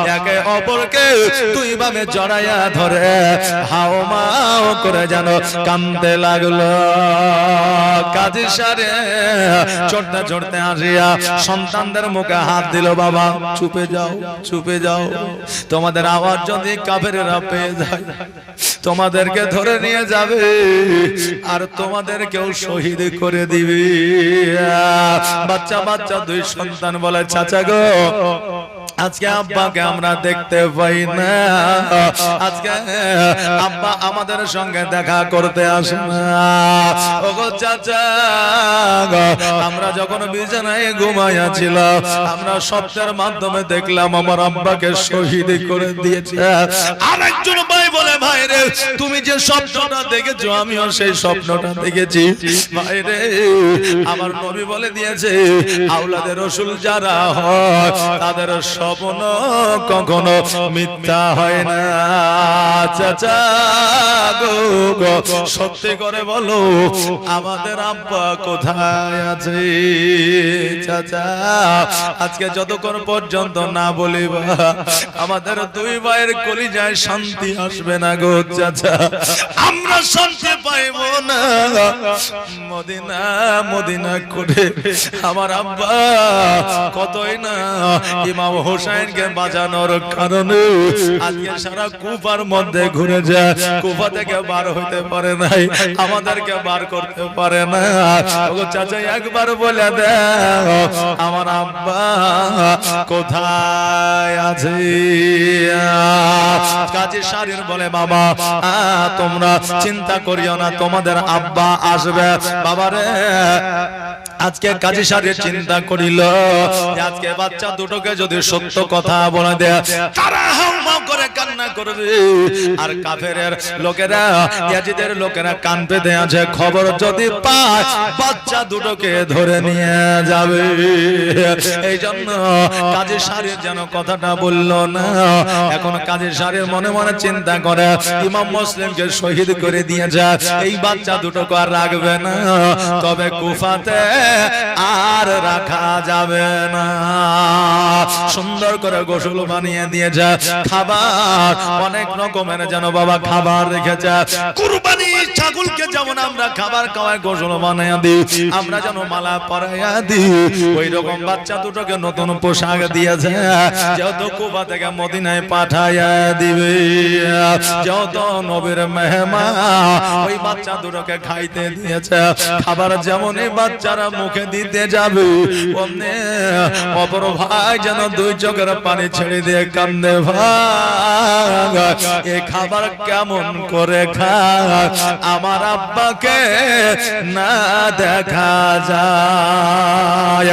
একে অপরকে দুই ভাবে জড়াইয়া ধরে হাও মাও করে যেন কাঁদতে লাগলো কাজী সারে চড়তে চড়তে আসিয়া সন্তানদের মুখে হাত দিল বাবা চুপে যাও চুপে যাও তোমাদের আওয়াজ যদি কাফেরেরা পেয়ে যায় তোমাদেরকে ধরে নিয়ে যাবে আর তোমাদেরকেও শহীদ করে দিবে বাচ্চা বাচ্চা দুই সন্তান বলে চাচা গো আজকে আব্বাকে আমরা দেখতে পাই না আজকে আব্বা আমাদের সঙ্গে দেখা করতে আসে না ওগো চাচা আমরা যখন বিছানায় ঘুমাইয়াছিলাম আমরা স্বপ্নের মাধ্যমে দেখলাম আমার আব্বাকে শহীদ করে দিয়েছে আরেকজন ভাই বলে ভাই রে তুমি যে স্বপ্নটা দেখেছো আমিও সেই স্বপ্নটা দেখেছি ভাই রে আমার নবী বলে দিয়েছে আওলাদে রাসূল যারা হয় তাদের স্বপ্ন কখনো মিথ্যা হয় না চাচা গো সত্যি করে বলো আমাদের আব্বা কোথায় আছে চাচা আজকে যতক্ষণ পর্যন্ত না বলিবা আমাদের দুই ভাইয়ের কলিজায় শান্তি আসবে না গো চাচা আমরা শান্তি পাইব না মদিনা মদিনা করে আমার আব্বা কতই না ইমাম হোসেনকে বাঁচানোর কারণে আজকে সারা কুফার মধ্যে ঘুরে যায় কুফা থেকে বার হইতে পারে নাই আমাদেরকে বার করতে পারে না ওগো চাচা একবার বলে দাও আমার আব্বা কোথায় আছে কাজী শারির বলে বাবা তোমরা চিন্তা করিও না তোমাদের আব্বা আসবে বাবারে আজকে কাজী শারির চিন্তা করিল আজকে বাচ্চা দুটোকে যদি সত্য কথা বলে দেয় তারা হাউমাউ করে কান্না করবে আর কাফেরের লোকেরা ইয়াজিদের লোকেরা কান পেতে আছে খবর যদি পায় বাচ্চা দুটোকে ধরে নিয়ে যাবে এই জন্য কাজী শারির যেন কথাটা বলল না এখন কাজী শারির মনে মনে চিন্তা করে ইমাম মুসলিমকে শহীদ করে দিয়েছে এই বাচ্চা দুটোকে আর রাখবে না তবে কুফাতে আর রাখা যাবে না সুন্দর করে গোসল বানিয়ে দিয়েছে খাবার অনেক রকমের যেন বাবা খাবার রেখেছে কুরবানি ছাগলকে যেমন আমরা খাবার খাওয়ায় গোসল বানিয়ে দিই আমরা যেন মালা পরাইয়া দিই ওই রকম বাচ্চা দুটোকে নতুন পোশাক দিয়েছে যেহেতু কুফা থেকে মদিনায় পাঠাইয়া দিবে যেহেতু নবীর মেহমান ওই বাচ্চা দুটোকে খাইতে দিয়েছে খাবার যেমনই বাচ্চারা মুখে দিতে যাবে অমনে অপর ভাই যেন দুই চোখের পানি ছেড়ে দিয়ে কান্দে, ভাই এই খাবার কেমন করে খায়, আমার আব্বাকে না দেখা যায়।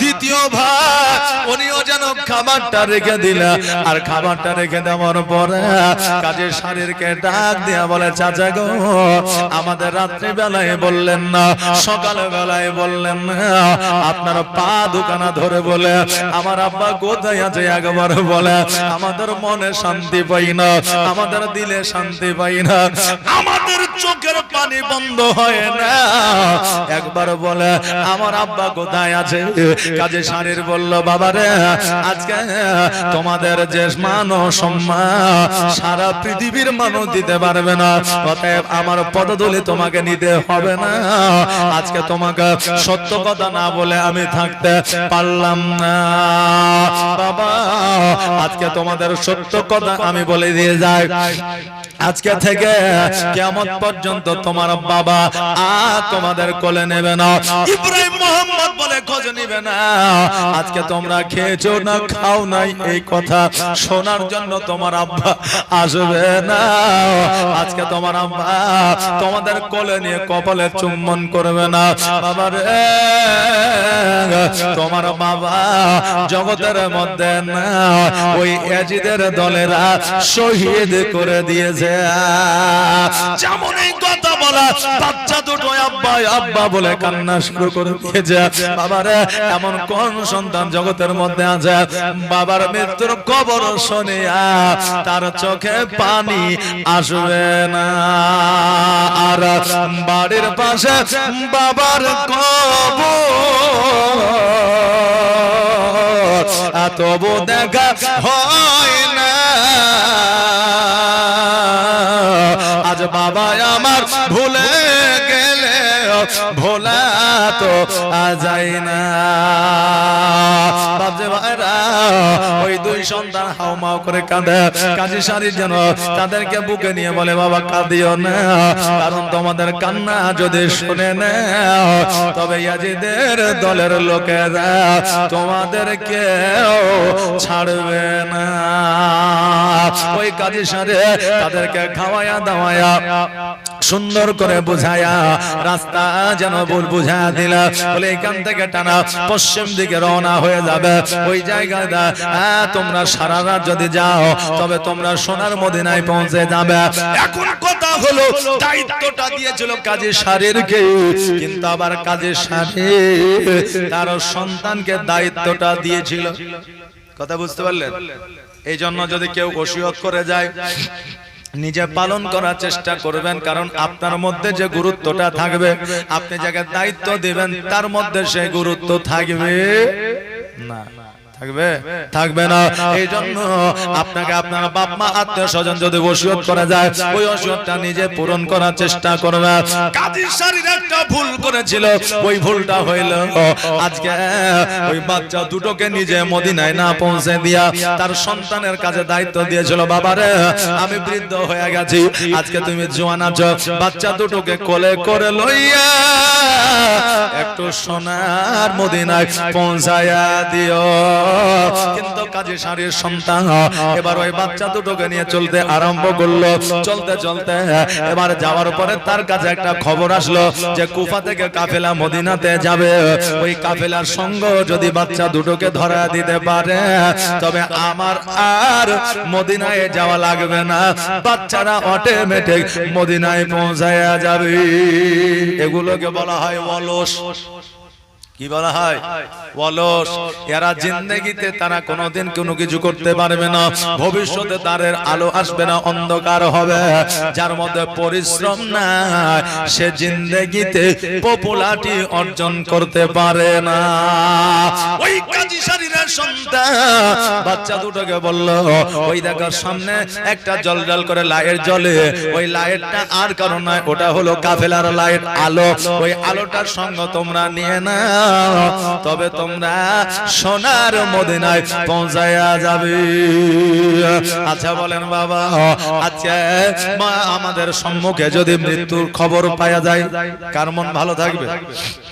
দ্বিতীয় ভাই উনিও যেন খাবারটা রেখে দিল, আর খাবারটা রেখে দেওয়ার পরে কাজের শারীরকে ডাক দিয়া বলে, চাচা গো আমাদের রাত্রি বেলায় বললেন না, সকাল বেলায় বললেন না, আপনার পা দুখানা ধরে বলে আমার আব্বা কোথায় আছে একবার বলে, আমাদের মনে শান্তি পাই না, আমাদের দিলে শান্তি পাই না, আমাদের চোখের পানি বন্ধ হয় না, একবার বলে আমার আব্বা কোথায় আছে। কাজে শারীর বলল, বাবারে আজকে তোমাদের যে মান সম্মান সারা পৃথিবীর মানুষ দিতে পারবে না, অতএব আমার পদধূলি তোমাকে নিতে হবে না, আজকে তোমাকে সত্য কথা না বলে আমি থাকতে পারলাম না। বাবা আজকে তোমাদের সত্য কথা আমি বলে দিয়ে যাই, আজকে থেকে কিয়ামত পর্যন্ত তোমার বাবা আর তোমাদের কোলে নেবে না, ইব্রাহিম মোহাম্মদ বলে খোঁজ নেবে না। আজকে তোমরা খেয়েছো না খাও নাই এই কথা শোনার জন্য তোমার আব্বা আসবে না, আজকে তোমার আব্বা তোমাদের কোলে নিয়ে কপালে চুম্বন করবে না। বাবা রে তোমার বাবা জগতের মধ্যে না ওই ইয়াজিদের দলেরা শহীদ করে দিয়েছে। যেমন এই কথা বলা বাচ্চা দুটো আব্বা আব্বা বলে কান্না শুরু করে দিয়েছে। বাবারে এমন কোন সন্তান জগতের মধ্যে আছে বাবার মৃত্যুর খবর শুনে তার চোখে পানি আসবে না, আর বাড়ির পাশে বাবার কবর তবু দেখা হয় না। আজ বাবা আমার ভুলে গেলে ভোলা তো যায় না। ওই দুই সন্তান হাউমাউ করে কাঁদে, কাজী শারীর যেন তাদেরকে বুকে নিয়ে বলে, বাবা কাঁদিও না, কারণ তোমাদের কান্না যদি শুনে না তবে ইয়াজিদের দলের লোকেরা তোমাদেরকে ছাড়বে না। ওই কাজী শারীর তাদেরকে খাওয়ায়া দাওয়ায়া সুন্দর করে বুঝায়া রাস্তা যেন বুঝা দিল, বলে এখান থেকে টানা পশ্চিম দিকে রওনা হয়ে যাবে। ওই জায়গাটা তোমরা সারা রাত যদি যাও তবে তোমরা সোনার মদিনায় পৌঁছে যাবে। এখন কথা হলো দায়িত্বটা দিয়েছিল কাজী শারীরকে, কিন্তু আবার কাজী শারীর তার সন্তানকে দায়িত্বটা দিয়েছিল। কথা বুঝতে পারলেন? এই জন্য যদি কেউ ওসিয়ত করে যায় নিজে পালন করার চেষ্টা করবেন, কারণ আপনার মধ্যে যে গুরুত্বটা থাকবে আপনি যাকে দায়িত্ব দিবেন তার মধ্যে সেই গুরুত্ব থাকবে না, থাকবে না। এই জন্য আপনাকে আপনার বাপ মা আত্মীয় স্বজন যদি ওসিয়ত করা যায় ওই ওসিয়তটা নিজে পূরণ করার চেষ্টা করবে। কাজী শারীর একটা ভুল করেছিল, ওই ভুলটা হইল আজকে ওই বাচ্চা দুটোকে নিজে মদিনায় না পৌঁছে দিয়া তার সন্তানের কাছে দায়িত্ব দিয়েছিল, বাবারে আমি বৃদ্ধ হয়ে গেছি, আজকে তুমি জোয়ান আছো, বাচ্চা দুটোকে কোলে করে লইয়া একটু সোনার মদিনায় পৌঁছায়া দিও। কিন্তু কাজী শারীর সন্তান এবার ওই বাচ্চা দুটোকে নিয়ে চলতে আরম্ভ করলো। চলতে চলতে এবার যাওয়ার পরে তার কাছে একটা খবর আসলো যে কুফা থেকে কাফেলা মদিনাতে যাবে, ওই কাফেলার সঙ্গ যদি বাচ্চা দুটোকে ধরা দিতে পারে তবে আমার আর মদিনায় যাওয়া লাগবে না, বাচ্চারা অটোমেটিক মদিনায় পৌঁছায়া যাবে। এগুলোকে বলা হয় অলস। কি বলা হয়? অলস। এরা জিন্দেগিতে তারা কোনোদিন কোনো কিছু করতে পারবে না, ভবিষ্যতে তাদের আলো আসবে না, অন্ধকার হবে। যার মধ্যে পরিশ্রম নাই সে জিন্দেগিতে পপুলারিটি অর্জন করতে পারে না। ওই কাজী শারীরের সন্তান বাচ্চা দুটোকে বলল, ওই দেখো সামনে একটা জলজল করে লাইট জ্বলে, ওই লাইটটা আর কারণ নয়, ওটা হলো কাফেলার লাইট, আলো। ওই আলোটার সঙ্গ তোমরা নিয়ে না তবে তোমরা সোনার মদিনায় পৌঁছায়া যাবে। আচ্ছা বলেন বাবা, আচ্ছা আমাদের সম্মুখে যদি মৃত্যুর খবর পাওয়া যায়, কার মন ভালো থাকবে?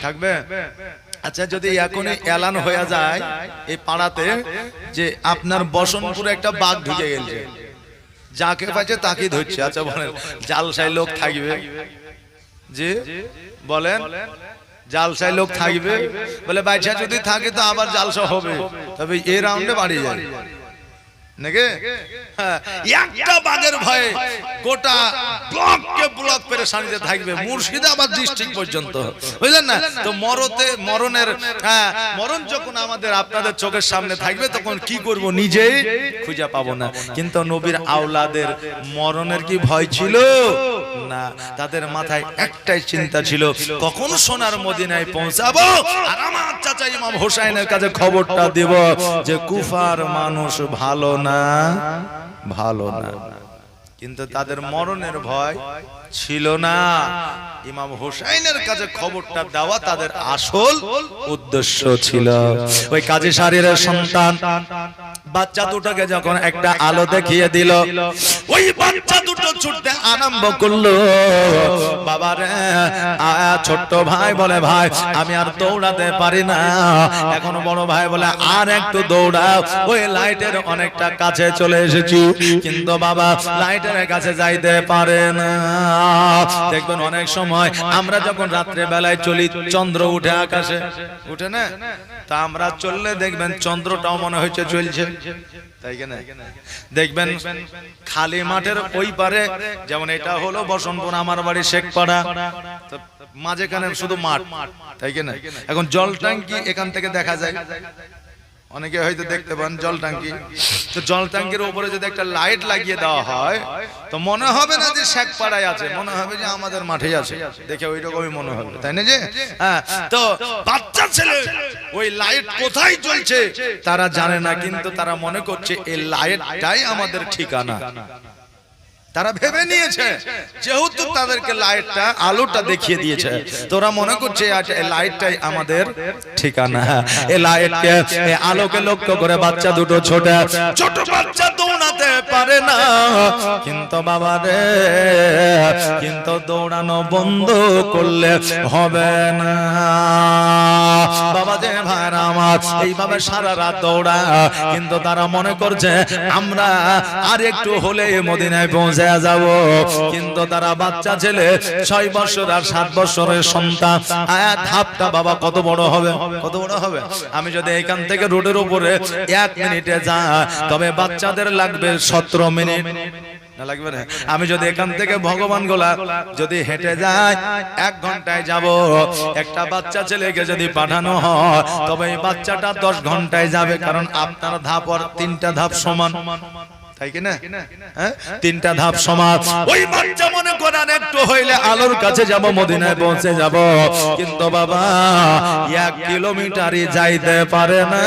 থাকবে? আচ্ছা যদি এখনই এলান হয়ে যায় এই পাড়াতে যে আপনার বসনপুরে একটা বাঘ ঢুকে গেছে, যাকে পাচ্ছে তাকে ধরছে, আচ্ছা বলেন জালসাই লোক থাকবে? জি বলেন, জালসাই লোক থাকবে? বলে বাইচা যদি থাকে তো আবার জালসা হবে, তবে এই রাউন্ডে বাড়ি যায় নাকি? একটা বাঘের ভয়ে গোটা ব্লককে ব্লক পেরেশানিতে থাকবে, মুর্শিদাবাদ ডিস্ট্রিক্ট পর্যন্ত, বুঝলেন না? তো মরণ যখন আমাদের আপনাদের চোখের সামনে থাকবে তখন কি করব নিজেই খুঁজে পাবো না। কিন্তু নবীর আওলাদের মরণের কি ভয় ছিল না? তাদের মাথায় একটাই চিন্তা ছিল, কখন সোনার মদিনায় পৌঁছাবো আর আমার চাচা ইমাম হোসেনের কাছে খবরটা দেব যে কুফার মানুষ ভালো না, ভালো না। কিন্তু তাদের মরণের ভয় ছিল না। ইমাম হোসেনের কাছে খবরটা দেওয়া তাদের আসল উদ্দেশ্য ছিল। ওই কাজী শারীরের সন্তান বাচ্চা দুটোকে যখন একটা আলো দেখিয়ে দিল, ওই বাচ্চা দুটো ছুটতে আরম্ভ করলো। বাবারে ছোট্ট ভাই বলে, ভাই আমি আর দৌড়াতে পারি না। এখন বড় ভাই বলে, আর একটু দৌড়াও, ওই লাইটের অনেকটা কাছে চলে এসেছি। কিন্তু বাবা লাইটের কাছে যাইতে পারে না। দেখবেন অনেক সময় আমরা যখন রাত্রে বেলায় চলি, চন্দ্র উঠে আকাশে, উঠে না? তা আমরা চললে দেখবেন চন্দ্রটাও মনে হচ্ছে চলছে, তাই কেন? দেখবেন খালি মাঠের ওই পারে, যেমন এটা হলো বসনপুর, আমার বাড়ি শেখপাড়া, মাঝখানে শুধু মাঠ, তাই কেন? এখন জল ট্যাঙ্কি এখান থেকে দেখা যায়, অনেকে হয়তো দেখতে পান জল ট্যাঙ্কি। তো জল ট্যাঙ্কির উপরে যদি একটা লাইট লাগিয়ে দেওয়া হয় তো মনে হবে না যে শেখপাড়ায় আছে, মনে হবে যে আমাদের মাঠে আছে, দেখে ওই রকমই মনে হবে, তাই না? যে হ্যাঁ, তো বাচ্চা ছেলে ওই লাইট কোথায় জ্বলছে তারা জানে না, কিন্তু তারা মনে করছে এই লাইটটাই আমাদের ঠিকানা। তারা ভেবে নিয়েছে যেহেতু তাদেরকে লাইটটা আলোটা দেখিয়ে দিয়েছে, তোরা মনে করছে এই লাইটটাই আমাদের ঠিকানা। এই লাইটকে, এই আলোকে লক্ষ্য করে বাচ্চা দুটো ছোট বাচ্চা দৌড়াতে পারে না। কিন্তু বাবা রে, কিন্তু দৌড়ানো বন্ধ করলে হবে না। বাবা যে ভাইরা আমার এইভাবে সারা রাত দৌড়া, কিন্তু তারা মনে করছে আমরা আর একটু হলে মদিনায় পৌঁছে যাব। কিন্তু তারা বাচ্চা ছেলে, 6 বছর আর 7 বছরের সন্তান, ধাপটা বাবা কত বড় হবে, কত বড় হবে। আমি যদি এখান থেকে রোডের উপরে 1 মিনিটে যাই, তবে বাচ্চাদের লাগবে 17 মিনিট, লাগবে না? আমি যদি এখান থেকে ভগবান গোলা যদি হেঁটে যাই 1 ঘন্টায় যাব। একটা বাচ্চা ছেলেকে যদি পাঠানো হয় তবে এই বাচ্চাটা 10 ঘন্টায় যাবে, কারণ আপনার ধাপ আর 3টা ধাপ সমান, তাই কি না? হ্যাঁ, 3টা ধাপ সমান। ওই বাচ্চা মনে করেন একটু হইলে আলোর কাছে যাব, মদিনায় পৌঁছে যাব। কিন্তু বাবা 1 কিলোমিটারই যাইতে পারে না।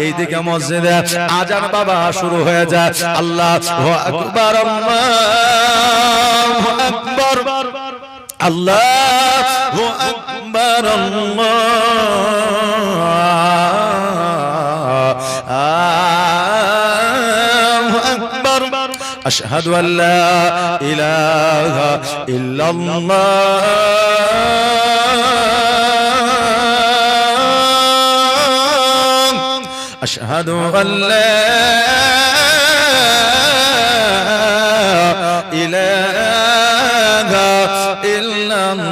এইদিকে মসজিদে আজান বাবা শুরু হয়ে যায়, আল্লাহু আকবার, আল্লাহু আকবার, আল্লাহু আকবার, আশহাদু আল্লা ইলাহা ইল্লাল্লাহ, আশহাদু আল্লা ইলাহা ইল্লাল্লাহ,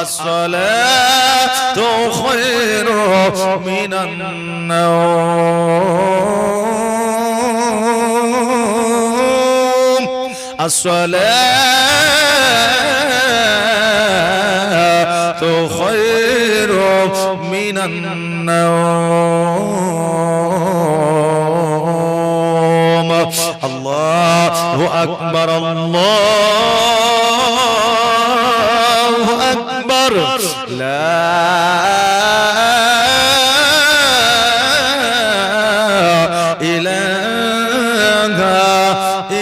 আসসালাতু খায়রু মিনান নাওম, আসসালাতু খায়রু মিনান নাওম, আল্লাহু আকবার, আল্লাহু আকবার, লা ইলাহা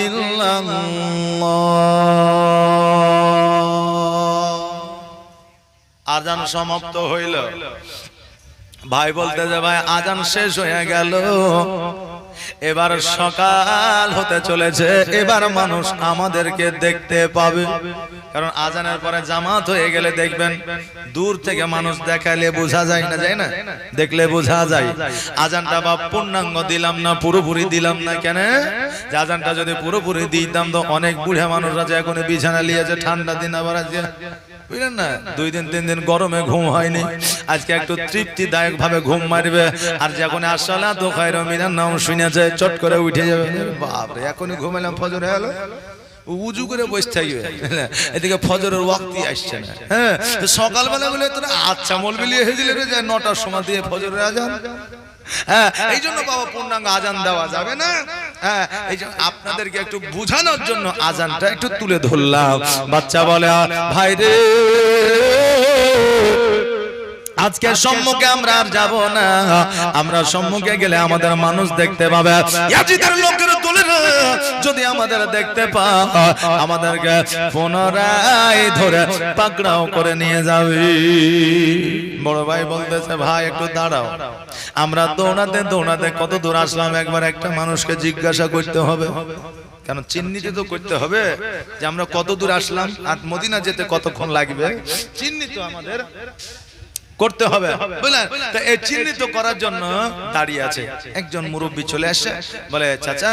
ইল্লাল্লাহ। সমাপ্ত হইল। ভাই বলতে যে ভাই আজান শেষ হয়ে গেল, এবার সকাল হতে চলেছে, এবার মানুষ আমাদেরকে দেখতে পাবে। কারণ আজানের পরে জামাত হয়ে গেলে দেখবেন দূর থেকে মানুষ দেখালে বোঝা যায় না, যায় না, দেখলে বোঝা যায়। আজানটা বা পূর্ণাঙ্গ দিলাম না, পুরোপুরি দিলাম না, কেন? যে আজানটা যদি পুরোপুরি দিতাম তো অনেক বুড়া মানুষরা যে এখন বিছানা লিয়েছে, ঠান্ডা দিন আবার আজকে বুঝলেন না, 2 দিন 3 দিন গরমে ঘুম হয়নি, আজকে একটু তৃপ্তিদায়ক ভাবে ঘুম মারবে। আর যখন আসলা তো খায়রো মিনার নাম শুনেছে চট করে উঠে যাবে, বাপরে এখনই ঘুমালাম, ফজর হয়ে গেল, উজু করে বসে থাকবে, এদিকে ফজরের ওয়াক্তি আসছে না। হ্যাঁ, সকালবেলা বলে তোরা আচ্ছা মলবিলি হয়েছিল রে, 9টার সময় দিয়ে ফজরের আজান। হ্যাঁ, এই জন্য বাবা পূর্ণাঙ্গ আজান দেওয়া যাবে না। হ্যাঁ, এই জন্য আপনাদেরকে একটু বোঝানোর জন্য আজানটা একটু তুলে ধরলাম। বাচ্চা বলে ভাই রে আজকে সম্মুখে আমরা আর যাব না, আমরা সম্মুখে গেলে আমাদের মানুষ দেখতে পাবে। ইয়াজিদের লোকের তুলে যদি আমাদের দেখতে পায় আমাদেরকে পুনরায় ধরে পাকড়াও করে নিয়ে যাবে। বড় ভাই বলতেছে ভাই একটু দাঁড়াও, আমরা দৌড়াতে দৌড়াতে কত দূর আসলাম, একবার একটা মানুষকে জিজ্ঞাসা করতে হবে, কেন চিহ্নিত তো করতে হবে যে আমরা কত দূর আসলাম আর মদিনা যেতে কতক্ষণ লাগবে, চিহ্নিত আমাদের করতে হবে, বুঝলেন? তো এই চিহ্নিত করার জন্য দাঁড়িয়ে আছে একজন মুরব্বী, চলে আসছে, বলে চাচা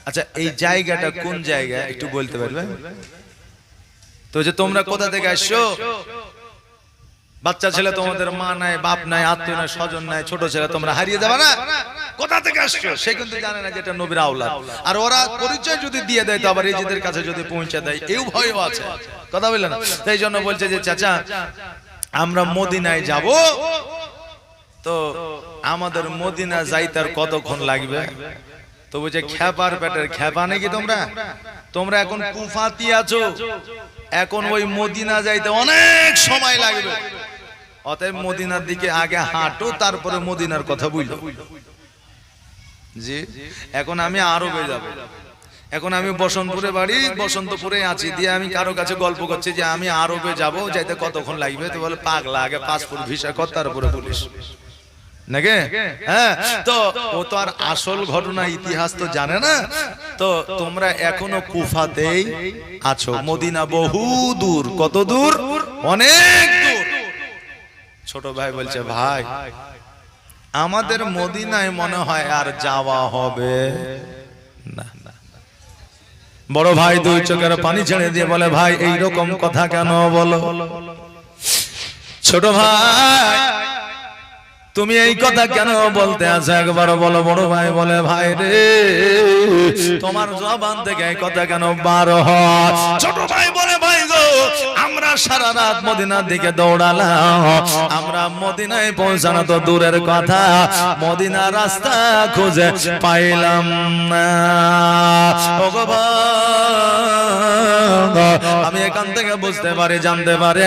আচ্ছা এই জায়গাটা কোন জায়গা একটু বলতে পারবে? তো যে তোমরা কোথা থেকে আসছো? বাচ্চা ছেলে, তোমাদের মা নাই, বাপ নাই, আত্মীয় নাই, স্বজন নাই, ছোট ছেলে, তোমরা হারিয়ে যাবে না, কোথা থেকে আসছো? সে কিন্তু জানে না যেটা নবীর আওলাদ। আর ওরা পরিচয় যদি দিয়ে দেয় তো আবার নিজেদের কাছে যদি পৌঁছে দেয় এই ভয়ও আছে, কথা বললেন? তাই জন্য বলছে যে চাচা আমরা মদিনায় যাব, তো আমাদের মদিনা যাইতে আর কতক্ষণ লাগবে? তো বলছে খেপার পেটের খেপা নাকি তোমরা, তোমরা এখন কুফাতি আছো, এখন ওই মদিনা যাইতে অনেক সময় লাগবে, অতএব মদিনার দিকে আগে হাঁটো, তারপরে মদিনার কথা বুঝলো। জি, এখন আমি আরবে যাব, এখন আমি বসন্তপুরে বাড়ি, বসন্তপুরে আছি, দিয়ে আমি কারো কাছে গল্প করছি যে আমি আরবে যাব, যাইতে কতক্ষণ লাগবে? তো বলে পাগলা, আগে পাসপোর্ট ভিসা কর, তারপরে পুলিশ নাকি? হ্যাঁ, তো ও তো আর আসল ঘটনা ইতিহাস তো জানে না। তো তোমরা এখনো কুফাতেই আছো, মদিনা বহু দূর। কত দূর? অনেক দূর। ছোট ভাই বলছে ভাই আমাদের মদিনায় মনে হয় আর যাওয়া হবে না। বড় ভাই 2 চোখের পানি ছেড়ে দিয়ে বলে ভাই এইরকম কথা কেন বলো? ছোট ভাই তুমি এই কথা কেন বলতে আছো, একবার বলো। বড় ভাই বলে ভাই রে তোমার জবান থেকে এই কথা কেন বার হয়? ছোট ভাই বলে ভাই গো আমরা সারা রাত মদিনার দিকে দৌড়ালাম, আমরা মদিনায় পৌঁছানো তো দূরের কথা, মদিনার রাস্তা খুঁজে পাইলাম না। আমি এখান থেকে বুঝতে পারি, জানতে পারি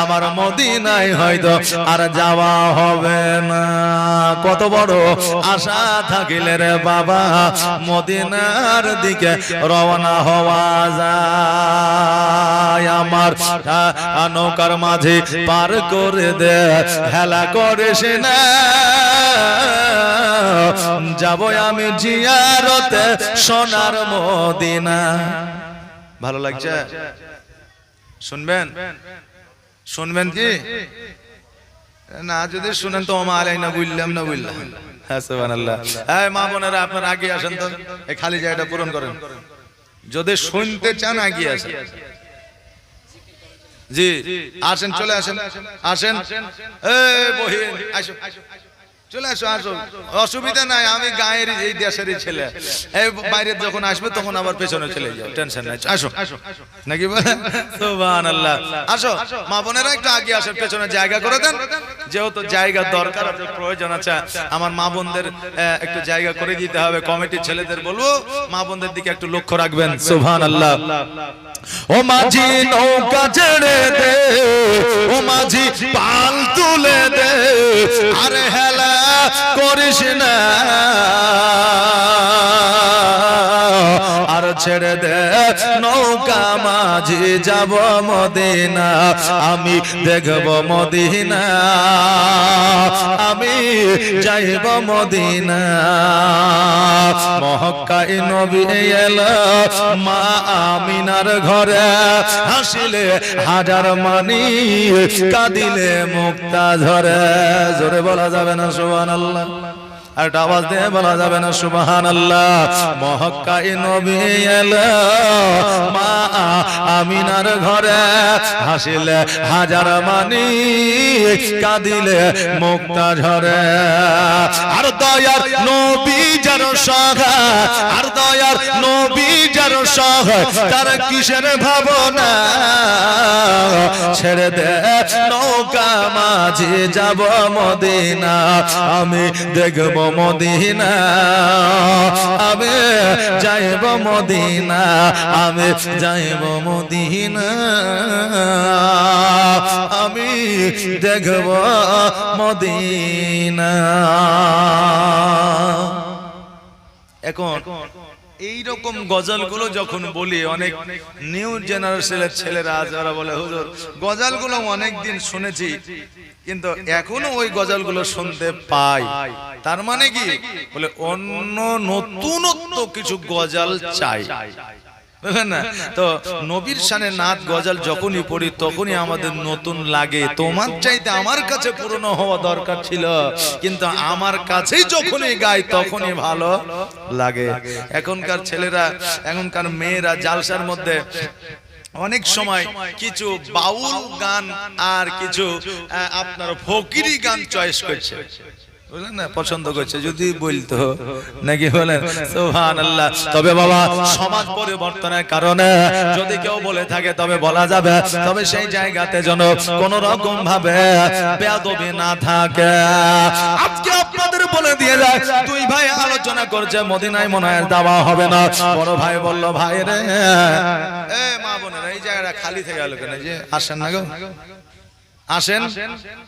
আমার মদিনায় হয়তো আর যাওয়া হবে না। কত বড় আশা থাকিলে রে বাবা মদিনার দিকে রওনা হওয়া যায়। আমার নৌকার মাঝে পার করে দে, হেলা করিস না, যাব আমি জিয়ারতে সোনার মদিনা। ভালো লাগছে? শুনবেন? শুনবেন কি না? যদি শুনেন তো মা আলাইনা বললাম না, বললাম। হ্যাঁ সুবহানাল্লাহ। এই মা বোনেরা আপনারা আগে আসেন তো, এই খালি জায়গাটা পূরণ করেন। যদি শুনতে চান আগে আসেন। জি আসেন, চলে আসেন, আসেন। এই বহিন আসো, চলে আসো, আসো, অসুবিধা নাই, আমি গায়ের এই দেশেরই ছেলে। এই বাইরে যখন আসবে তখন আবার পেছনে চলে যাও, টেনশন নাই। আসো নাকি বলে? সুবহানাল্লাহ। আসো মা বোনেরা একটু আগে আসেন, পেছনে জায়গা করে দেন, যেহেতু জায়গা দরকার আছে, প্রয়োজন আছে। আমার মা বোনদের একটু জায়গা করে দিতে হবে। কমিটির ছেলেদের বলবো মা বোনদের দিকে একটু লক্ষ্য রাখবেন। সুবহানাল্লাহ। ও মাঝি নৌকা ছেড়ে দে, ও মাঝি পাল তুলে দে, আরে হেলা করিস না, আর ছেড়ে দে নৌকা মাঝি যাব মদিনা আমি দেখব মদিনা আমি যাইব মদিনা মক্কায় নবী এলো মা আমিনার ঘরে হাসিলে হাজার মানি কাঁদিলে মুক্তা ঝরে জোরে বলা যাবে না সুবহানাল্লাহ আর আওয়াজ দিয়ে বলা যাবে না সুবহানাল্লাহ মক্কায় নবী এলো মা আমিনার ঘরে হাসিলে হাজার মানি কাঁদিলে মুক্তা ঝরে আর দয়ার নবী যার সহায় আর দয়ার নবী যার সহায় তার কিসের ভাবনা ছেড়ে দে নৌকা মাঝি যাব মদিনা আমি দেখব মদিনা আমি যাইব মদিনা আমি যাইব মদিনা আমি দেখব মদিনা এখন এইরকম গজলগুলো যখন বলি অনেক নিউ জেনারেশনের ছেলেরা যারা বলে হুজুর গজলগুলো অনেকদিন শুনেছি কিন্তু এখনো ওই গজলগুলো শুনতে পাই তার মানে কি বলে অন্য নতুনত্ব কিছু গজল চাই বুঝলেন না তো নবীর শানে নাত গজল যখনই পড়ি তখনই আমাদের নতুন লাগে তোমার চাইতে আমার কাছে পুরনো হওয়া দরকার ছিল কিন্তু আমার কাছেই যখনই গাই তখনই ভালো লাগে এখনকার ছেলেরা এখনকার মেয়েরা জালসার মধ্যে অনেক সময় কিছু বাউল গান আর কিছু আপনার ফকিরি গান চয়েস করছে বুঝলেন না পছন্দ করছে যদি বলতো নাকি বলেন সুবহানাল্লাহ তবে বাবা সমাজ পরিবর্তনের কারণে যদি কেউ বলে থাকে তবে বলা যাবে তবে সেই জায়গাতে যেন কোন রকম ভাবে বেয়াদবি না থাকে আজকে আপনাদের বলে দিয়ে যায় দুই ভাই আলোচনা করছে মদিনায় মনে হয় দাওয়া হবে না বড় ভাই বলল ভাই রে এ মা বোনেরা এই জায়গাটা খালি থেকে গেল কেন যে আসেন না গো আসেন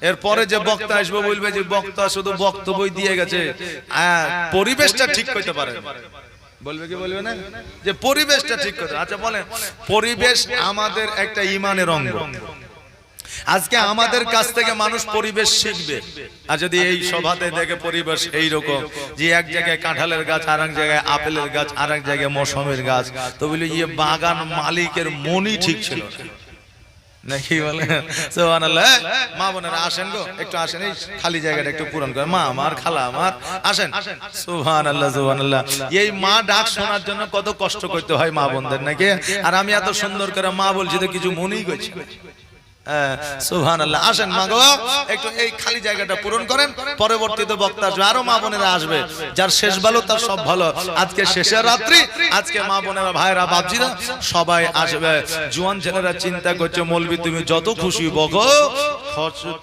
এরপরে যে বক্তা আসবে বলবে যে বক্তা শুধু বক্তব্যই দিয়ে গেছে পরিবেশটা ঠিক করতে পারে বলবে কি বলবে না যে পরিবেশটা ঠিক করতে আচ্ছা বলেন পরিবেশ আমাদের একটা ঈমানের অঙ্গ আজকে আমাদের কাছ থেকে মানুষ পরিবেশ শিখবে আর যদি এই সভাতে দেখে পরিবেশ এইরকম যে এক জায়গায় কাঁঠালের গাছ আর এক জায়গায় আপেলের গাছ আর এক জায়গায় মৌসুমের গাছ তো বলি ইয়ে বাগান মালিকের মনই ঠিক ছিল নাকি বলে সুবহানাল্লাহ মা বোনেরা আসেন গো একটু আসেন এই খালি জায়গাটা একটু পূরণ করেন মা আমার খালা আমার আসেন সুবহানাল্লাহ সুবহানাল্লাহ এই মা ডাক শোনার জন্য কত কষ্ট করতে হয় মা বোনদের নাকি আর আমি এত সুন্দর করে মা বলছি তো কিছু মনেই করছি সুবহানাল্লাহ আসেন মা গো একটু এই খালি জায়গাটা পূরণ করেন পরবর্তীতে বক্তা আসবে আরো মা বোনেরা আসবে যার শেষ ভালো তার সব ভালো আজকে শেষের রাত্রি আজকে মা বোনেরা ভাইরা বাপজিরা সবাই আসবে জোয়ান ছেলেরা চিন্তা করছে মৌলবি তুমি যত খুশি বকো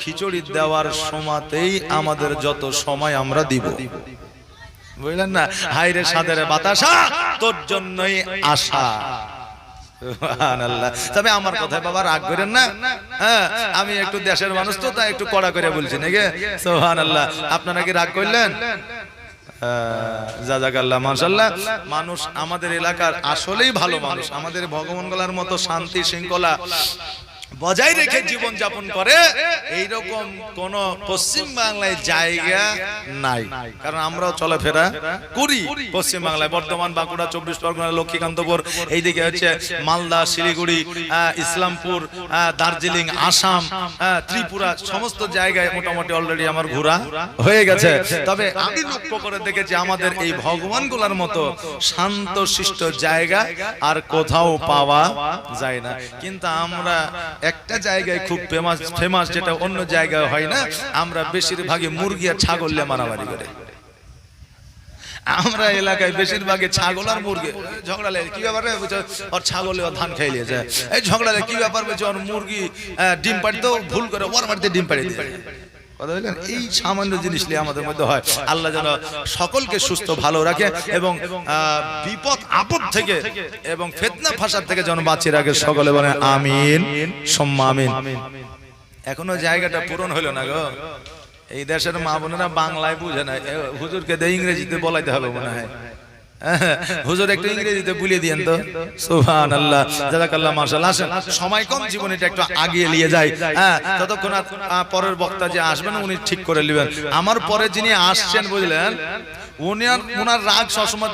খিচুড়ি দেওয়ার সময়তেই আমাদের যত সময় আমরা দিব বুঝলেন না হাইরে সাদের বাতাসা তোর জন্যই আশা সুবহানাল্লাহ তবে আমার কথা বাবা রাগ করেন না হ্যাঁ আমি একটু দেশের মানুষ তো তাই একটু কড়া করে বলছি নাকি সুবহানাল্লাহ আপনারা কি রাগ করলেন জাযাকাল্লাহ মাশাআল্লাহ মানুষ আমাদের এলাকার আসলেই ভালো মানুষ আমাদের ভগবান গলার মতো শান্তি শৃঙ্খলা বজায় রেখে জীবন যাপন করে এইরকম কোন পশ্চিম বাংলায় জায়গা নাই কারণ আমরাও চলাফেরা করি পশ্চিম বাংলায় বর্ধমান বাঁকুড়া 24 পরগনা লক্ষ্মীকান্তপুর এইদিকে হচ্ছে মালদা শিলিগুড়ি ইসলামপুর দার্জিলিং আসাম ত্রিপুরা সমস্ত জায়গায় মোটামুটি অলরেডি আমার ঘোরা হয়ে গেছে তবে আমি লক্ষ্য করে দেখেছি আমাদের এই ভগবানগুলোর মতো শান্তশিষ্ট জায়গা আর কোথাও পাওয়া যায় না কিন্তু আমরা একটা জায়গায় খুব ফেমাস যেটা অন্য জায়গায় হয় না আমরা বেশিরভাগই মুরগি আর ছাগল নিয়ে মারামারি করি আমরা এলাকায় বেশিরভাগই ছাগল আর মুরগি ঝগড়া লাগে কি ব্যাপার ওর ছাগল ধান খাই নিয়েছে এই ঝগড়া লাগে কি ব্যাপার বলছে ওর মুরগি ডিম পাড়িতেও ভুল করে ওর বাড়িতে ডিম পাড়িয়ে দিয়ে কথা বললেন এই সামান্য জিনিস নিয়ে আমাদের মধ্যে হয় আল্লাহ যেন সকলকে সুস্থ ভালো রাখে এবং বিপদ আপদ থেকে এবং ফিতনা ফাসাদ থেকে যেন বাঁচিয়ে রাখে সকলে বলেন আমিন সুম্মা আমিন এখনো জায়গাটা পূরণ হলো না গো এই দেশের মা বোনেরা বাংলায় বুঝে না হুজুরকে দিয়ে ইংরেজিতে বলাইতে হবে মনে হয় হুজুর একটু ইংরেজিতে বলে দিয়েন তো। সুবহানাল্লাহ, জাযাকাল্লাহ, মাশাআল্লাহ। আসেন, সময় কম, জীবনটা একটু আগিয়ে নিয়ে যায়। ততক্ষণ পরের বক্তা যে আসবেন উনি ঠিক করে নেবেন। আমার পরে যিনি আসছেন বুঝলেন, উনার রাগ সবসময়,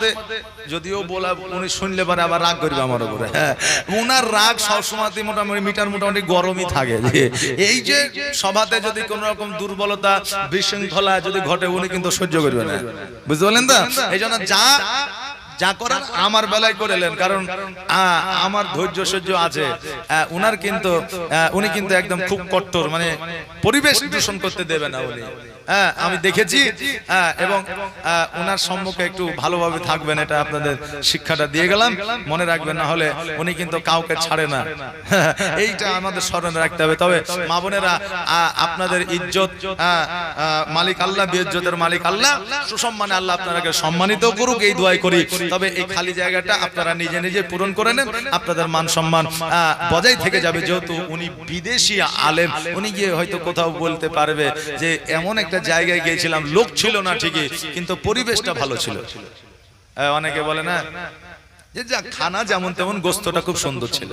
যদিও বলা উনি শুনলে পারে আবার রাগ করবে আমার উপরে। উনার রাগ সবসময় মোটামুটি গরমই থাকে। এই যে সভাতে যদি কোন রকম দুর্বলতা বিশৃঙ্খলা যদি ঘটে উনি কিন্তু সহ্য করবে না, বুঝতে পারলেন তো? এই জন্য যা করার আমার বেলায় করেলেন, কারণ আমার ধৈর্য সহ্য আছে। উনি কিন্তু একদম খুব কঠোর, মানে পরিবেশ দূষণ করতে দেবে না উনি। আমি দেখেছি, এবং ওনার সম্মুখে একটু ভালোভাবে থাকবেন, এটা আপনাদের শিক্ষাটা দিয়ে গেলাম, মনে রাখবেন, না হলে উনি কিন্তু কাউকে ছাড়ে না। এইটা আমাদের স্মরণে রাখতে হবে। তবে মা বোনেরা, আপনাদের ইজ্জত মালিক আল্লাহ, বেইজ্জতের মালিক আল্লাহ, সুসম্মানে আল্লাহ আপনাদেরকে সম্মানিত করুক, এই দোয়াই করি। তবে এই খালি জায়গাটা আপনারা নিজে নিজে পূরণ করে নেন, আপনাদের মান সম্মান বজায় থেকে যাবে। যেহেতু উনি বিদেশি আলেম, উনি গিয়ে হয়তো কোথাও বলতে পারবে যে এমন একটা জায়গায় গিয়েছিলাম, লোক ছিল না ঠিকই, কিন্তু পরিবেশটা ভালো ছিল। অনেকে বলে না যে যা খানা যেমন তেমন, গোস্তটা খুব সুন্দর ছিল,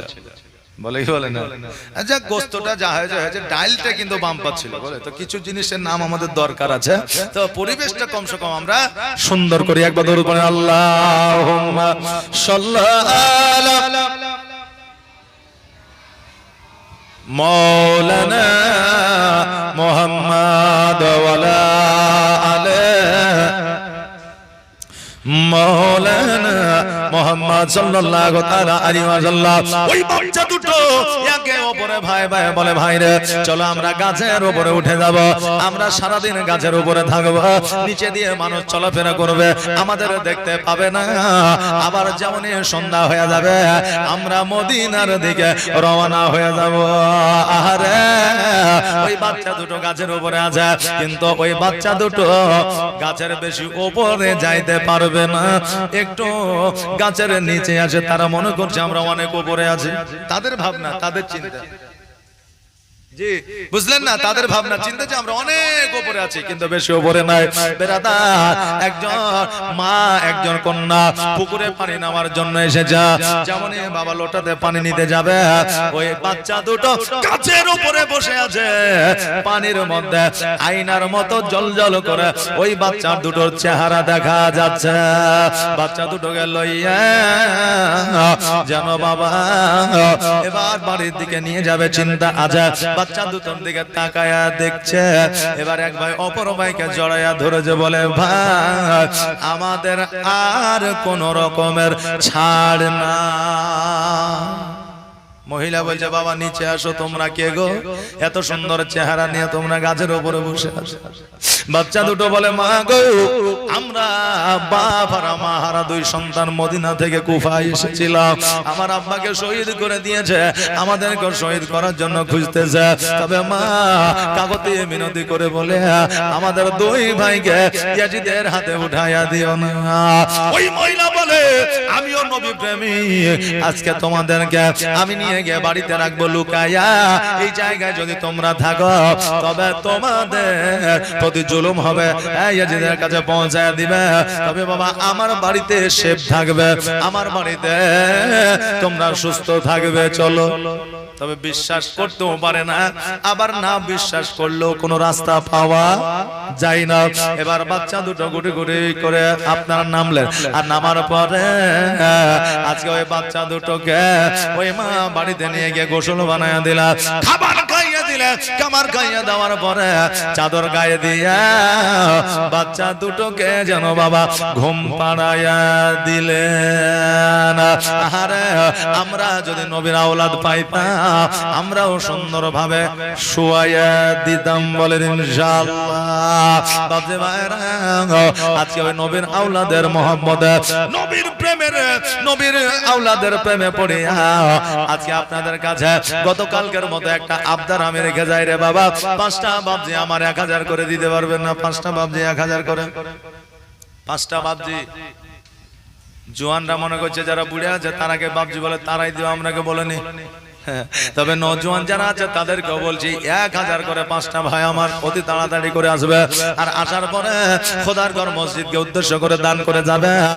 বলে কি বলে না? আচ্ছা, গোস্তটা যা হয়েছে ডালটা কিন্তু বাম্পার ছিল, বলে তো কিছু জিনিসের নাম আমাদের দরকার আছে। তো পরিবেশটা কমসে কম আমরা সুন্দর করি। একবার দরুদ পড়েন, আল্লাহুম্মা সাল্লি আলা মাওলানা মুহাম্মদ ওয়া আলা আলি মাওলানা মুহাম্মদ সাল্লাল্লাহু তাআলা আলাইহি ওয়াসাল্লাম। ওই বাচ্চা দুটো একে অপরে ভাই ভাই বলে, ভাই রে চলো আমরা গাছের উপরে উঠে যাব, আমরা সারা দিন গাছের উপরে থাকব, নিচে দিয়ে মানুষ চলাফেরা করবে, আমাদের দেখতে পাবে না। আবার যেমনই সন্ধ্যা হয়ে যাবে আমরা মদিনার দিকে রওনা হয়ে যাব। আরে ওই বাচ্চা দুটো গাছের উপরে আছে, কিন্তু ওই বাচ্চা দুটো গাছের বেশি উপরে যাইতে পারবে না, একটু গাছের নিচে আছে। তারা মনে করছে আমরা অনেক উপরে আছি, তাদের ভাবনা, তাদের চিন্তা, জি বুঝলেন না? তাদের ভাবনা চিন্তা যে আমরা অনেক উপরে আছি, কিন্তু বেশি উপরে নাই। বেরাদার, একজন মা একজন কন্যা পুকুরে পানি নেওয়ার জন্য এসেছে, যেমন বাবা লোটাতে পানি নিতে যাবে, ওই বাচ্চা দুটো গাছের উপরে বসে আছে, পানির মধ্যে আয়নার মতো জলজল করে ওই বাচ্চা দুটোর চেহারা দেখা যাচ্ছে। বাচ্চা দুটোকে লইয়া যেন বাবা এবার বাড়ির দিকে নিয়ে যাবে, চিন্তা আছে। বাচ্চা দুটোর দিকে তাকায়া দেখছে, এবার এক ভাই অপর ভাইকে জড়াইয়া ধরেছে, বলে ভাই আমাদের আর কোন রকমের ছাড় না। মহিলা বলছে, বাবা নিচে আসো, তোমরা কে গো? এত সুন্দর চেহারা নিয়ে তোমরা গাছের উপরে বসে আছো। বাচ্চা দুটো বলে, মা গো আমরা বাপ আর মা হারা দুই সন্তান মদিনা থেকে কুফায় এসেছিলাম, আমার আব্বাকে শহীদ করে দিয়েছে, আমাদেরকে শহীদ করার জন্য খুঁজতেছে। তবে মা কাগজে মিনতি করে বলে আমাদের দুই ভাইকে ইয়াজিদের হাতে উঠাইয়া দিও না। ওই মহিলা বলে, আমিও নবী প্রেমিক, আজকে তোমাদেরকে আমি নিয়ে গিয়ে বাড়িতে রাখবো লুকাইয়া, এই জায়গায় যদি তোমরা থাকো তবে তোমাদের প্রতি জুলুম হবে, ইয়াজিদের কাছে পৌঁছায় দিবে। তবে বাবা আমার বাড়িতে সেফ থাকবে, আমার বাড়িতে তোমরা সুস্থ থাকবে, চলো। তবে বিশ্বাস করতেও পারে না, আবার না বিশ্বাস করলেও কোনো রাস্তা পাওয়া যায় না। এবার বাচ্চা দুটো গুটি গুটি করে আপনার নামলেন, আর নামার পরে আজকে ওই বাচ্চা দুটোকে ওই মা বাড়িতে নিয়ে গিয়ে গোসল বানায়া দিলা, খাবার খাইয়ে দিলে, খাবার খাইয়ে দেওয়ার পরে চাদর গায়ে দিয়া বাচ্চা দুটোকে যেন বাবা ঘুম পাড়াইয়া দিলেন। আরে আমরা যদি নবীর আওলাদ পাইতাম আমরাও সুন্দর ভাবে শুয়াইয়া দিতাম, বলেন ইনশাআল্লাহ। বাপজি ভাইরা, আজকে ওই নবীর আওলাদের মহব্বতে, নবীর প্রেমের, নবীর আওলাদের প্রেমে পড়িয়া আজকে আপনাদের কাছে গতকালকের মতো একটা আবদার আমি রেখে যাই রে বাবা। 5টা বাপজি আমার 1000 করে দিতে পারবেন না? 5টা বাপজি 1000 করে। 5টা বাপজি জোয়ানরা মনে করছে যারা বুড়ে আছে তারাকে বাপজি বলে, তারাই দিও, আমরাকে বলেনি। তবে নওজোয়ান যারা আছে তাদেরকেও বলছি 1000 করে 5টা ভাই আমার অতি তাড়াতাড়ি করে আসবে, আর আসার পরে খোদার ঘর মসজিদকে উদ্দেশ্য করে দান করে যাবে।